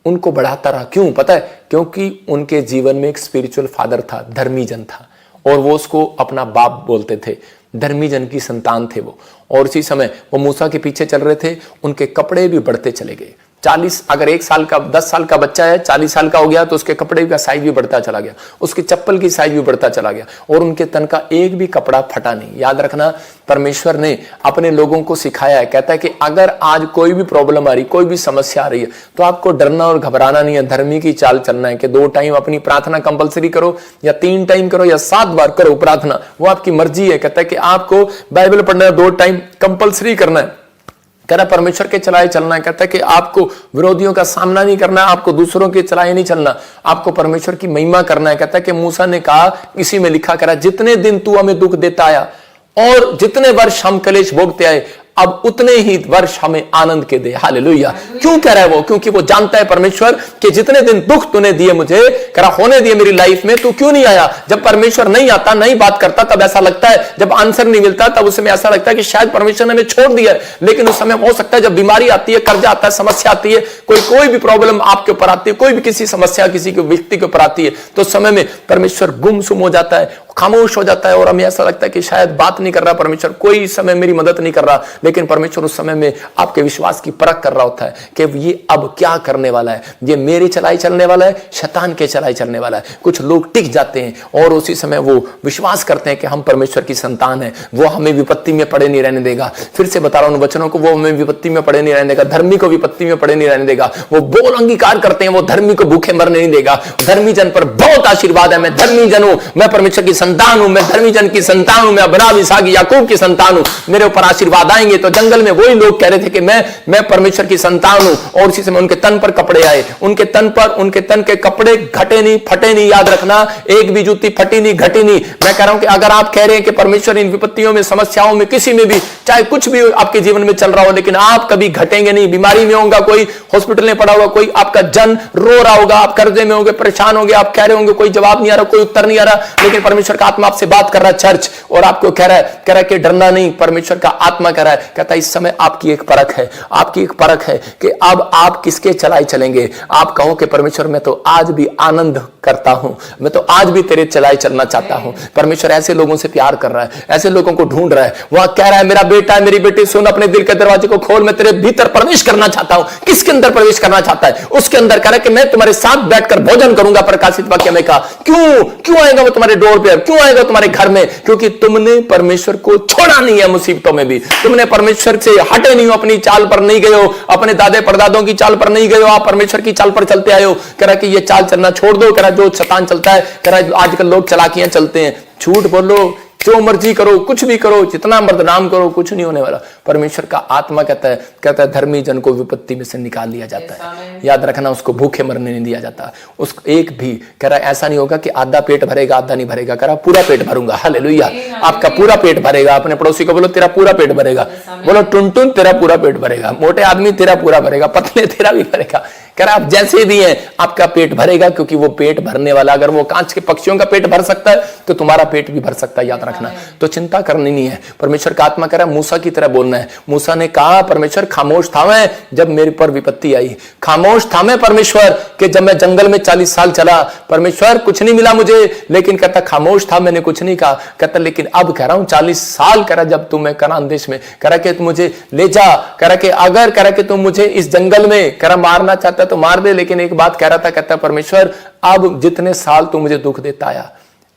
उनको बढ़ाता रहा। क्यों पता है? क्योंकि उनके जीवन में एक स्पिरिचुअल फादर था, धर्मी जन था, और वो उसको अपना बाप बोलते थे। धर्मी जन की संतान थे वो, और उसी समय वो मूसा के पीछे चल रहे थे। उनके कपड़े भी बढ़ते चले गए। 40 अगर 1 साल का 10 साल का बच्चा है, 40 साल का हो गया तो उसके कपड़े का साइज भी बढ़ता चला गया, उसकी चप्पल की साइज भी बढ़ता चला गया, और उनके तन का एक भी कपड़ा फटा नहीं। याद रखना परमेश्वर ने अपने लोगों को सिखाया है। कहता है कि अगर आज कोई भी प्रॉब्लम आ रही, कोई भी समस्या आ रही है, तो आपको डरना और घबराना नहीं है, धर्मी की चाल चलना है। कि 2 टाइम अपनी प्रार्थना कंपलसरी करो, या 3 टाइम करो, या 7 बार करो प्रार्थना, वो आपकी मर्जी है। कहता है कि आपको बाइबल पढ़ना है, 2 टाइम कंपलसरी करना है। कह रहा परमेश्वर के चलाए चलना है। कहता है कि आपको विरोधियों का सामना नहीं करना, आपको दूसरों के चलाए नहीं चलना, आपको परमेश्वर की महिमा करना है। कहता है कि मूसा ने कहा, इसी में लिखा करा, जितने दिन तू हमें दुख देता आया और जितने वर्ष हम कलेश भोगते आए, अब उतने ही वर्ष हमें आनंद के दे। हालेलुया। क्यों कह रहा है वो? क्योंकि वो जानता है परमेश्वर कि जितने दिन दुख तूने दिए मुझे, करा होने दिए मेरी लाइफ में, तू क्यों नहीं आया? जब परमेश्वर नहीं आता, नहीं बात करता, तब ऐसा लगता है, जब आंसर नहीं मिलता तब उस समय ऐसा लगता है कि शायद परमेश्वर ने हमें छोड़ दिया। लेकिन उस समय हो सकता है जब बीमारी आती है, कर्जा आता है, समस्या आती है, कोई भी प्रॉब्लम आपके ऊपर आती है, कोई भी किसी समस्या किसी व्यक्ति के ऊपर आती है, तो उस समय में परमेश्वर गुमसुम हो जाता है, खामोश हो जाता है, और हमें ऐसा लगता है कि शायद बात नहीं कर रहा परमेश्वर, कोई समय मेरी मदद नहीं कर रहा। लेकिन परमेश्वर उस समय में आपके विश्वास की परख कर रहा होता है कि ये अब क्या करने वाला है, ये मेरे चलाई चलने वाला है, शैतान के चलाई चलने वाला है। कुछ लोग टिक जाते हैं और उसी समय वो विश्वास करते हैं कि हम परमेश्वर की संतान है, वो हमें विपत्ति में पड़े नहीं रहने देगा। फिर से बता रहा हूं वचनों को, वो हमें विपत्ति में पड़े नहीं रहने देगा, धर्मी को विपत्ति में पड़े नहीं रहने देगा। वो बोल अंगीकार करते हैं, वो धर्मी को भूखे मरने नहीं देगा। धर्मी जन पर बहुत आशीर्वाद है। मैं धर्मी जन हूं, मैं परमेश्वर की संतान हूं, मैं धर्मी जन की संतान हूं, मैं अब्राहम, इसहाक, याकूब की संतान हूं। मेरे ऊपर आशीर्वाद आएंगे, जाएंगे। तो जंगल में वही लोग कह रहे थे कि मैं परमेश्वर की संतान हूं, और उसी समय उनके तन पर कपड़े आए, उनके तन के कपड़े घटे नहीं, फटे नहीं। याद रखना, एक भी जूती फटी नहीं, घटी नहीं। मैं कह रहा हूं कि अगर आप कह रहे हैं कि परमेश्वर इन विपत्तियों में, समस्याओं में, किसी में भी, चाहे कुछ भी आपके जीवन में चल रहा हो, लेकिन आप कभी घटेंगे नहीं। बीमारी में होगा कोई, हॉस्पिटल में पड़ा होगा कोई, आपका जन रो रहा होगा, आप कर्जे में होंगे, परेशान होंगे, आप कह रहे होंगे कोई जवाब नहीं आ रहा, कोई उत्तर नहीं आ रहा, लेकिन परमेश्वर का आत्मा आपसे बात कर रहा है चर्च, और आपको कह रहा है कि डरना नहीं। परमेश्वर का आत्मा कह रहा है, कहता है इस समय आपकी एक परख है, आपकी एक परख है कि अब आप किसके चलाए चलेंगे। आप कहो कि परमेश्वर मैं तो आज भी आनंद करता हूं, मैं तो आज भी तेरे चलाए चलना चाहता हूं। परमेश्वर ऐसे लोगों से प्यार कर रहा है, ऐसे लोगों को ढूंढ रहा है। वह कह रहा है मेरा बेटा है, मेरी बेटी सुन, अपने दिल के दरवाजे को खोल, मैं तेरे भीतर प्रवेश करना चाहता हूं। किसके अंदर प्रवेश करना चाहता है? उसके अंदर कह रहा है कि मैं तुम्हारे साथ बैठकर भोजन करूंगा। प्रकाशित वाक्य में कहा, क्यों आएगा वो तुम्हारे डोर पे, क्यों आएगा तुम्हारे घर में? क्योंकि तुमने परमेश्वर को छोड़ा नहीं है। मुसीबतों में भी तुमने परमेश्वर से हटे नहीं हो, अपनी चाल पर नहीं गए हो, अपने दादे परदादों की चाल पर नहीं गए हो, आप परमेश्वर की चाल पर चलते आए हो। कह रहा कि ये चाल चलना छोड़ दो। कह रहा जो शैतान चलता है, कह रहा आजकल लोग चालाकियां चलते हैं, झूठ बोलो, जो मर्जी करो, कुछ भी करो, जितना बदनाम करो, कुछ नहीं होने वाला। परमेश्वर का आत्मा कहता है धर्मी जन को विपत्ति में से निकाल लिया जाता है। याद रखना, उसको भूखे मरने नहीं दिया जाता। उसको एक भी, कह रहा ऐसा नहीं होगा कि आधा पेट भरेगा आधा नहीं भरेगा। कह रहा पूरा पेट भरूंगा। हालेलुया, आपका पूरा पेट भरेगा। अपने पड़ोसी को बोलो तेरा पूरा पेट भरेगा। बोलो टुन तेरा पूरा पेट भरेगा। मोटे आदमी तेरा पूरा भरेगा, पतले तेरा भी भरेगा। कह रहा आप जैसे भी हैं आपका पेट भरेगा, क्योंकि वो पेट भरने वाला, अगर वो कांच के पक्षियों का पेट भर सकता है तो तुम्हारा पेट भी भर सकता है। याद रखना, तो चिंता करनी नहीं है। परमेश्वर का आत्मा कह रहा है मूसा की तरह बोलना है। मूसा ने कहा परमेश्वर खामोश था मैं जब मेरे पर विपत्ति आई, खामोश था मैं परमेश्वर कि जब मैं जंगल में 40 साल चला, परमेश्वर कुछ नहीं मिला मुझे, लेकिन कहता खामोश था, मैंने कुछ नहीं कहा। कहता लेकिन अब कह रहा हूं 40 साल कह रहा जब तुम मैं कनान देश में, कह रहा कि मुझे ले जा, कह रहा कि अगर कह रहा कि तुम मुझे इस जंगल में कह रहा मारना चाहता तो मार दे, लेकिन एक बात कह रहा था, कहता परमेश्वर अब जितने साल तू मुझे दुख देता आया,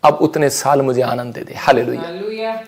अब उतने साल मुझे आनंद दे दे। हालेलुया।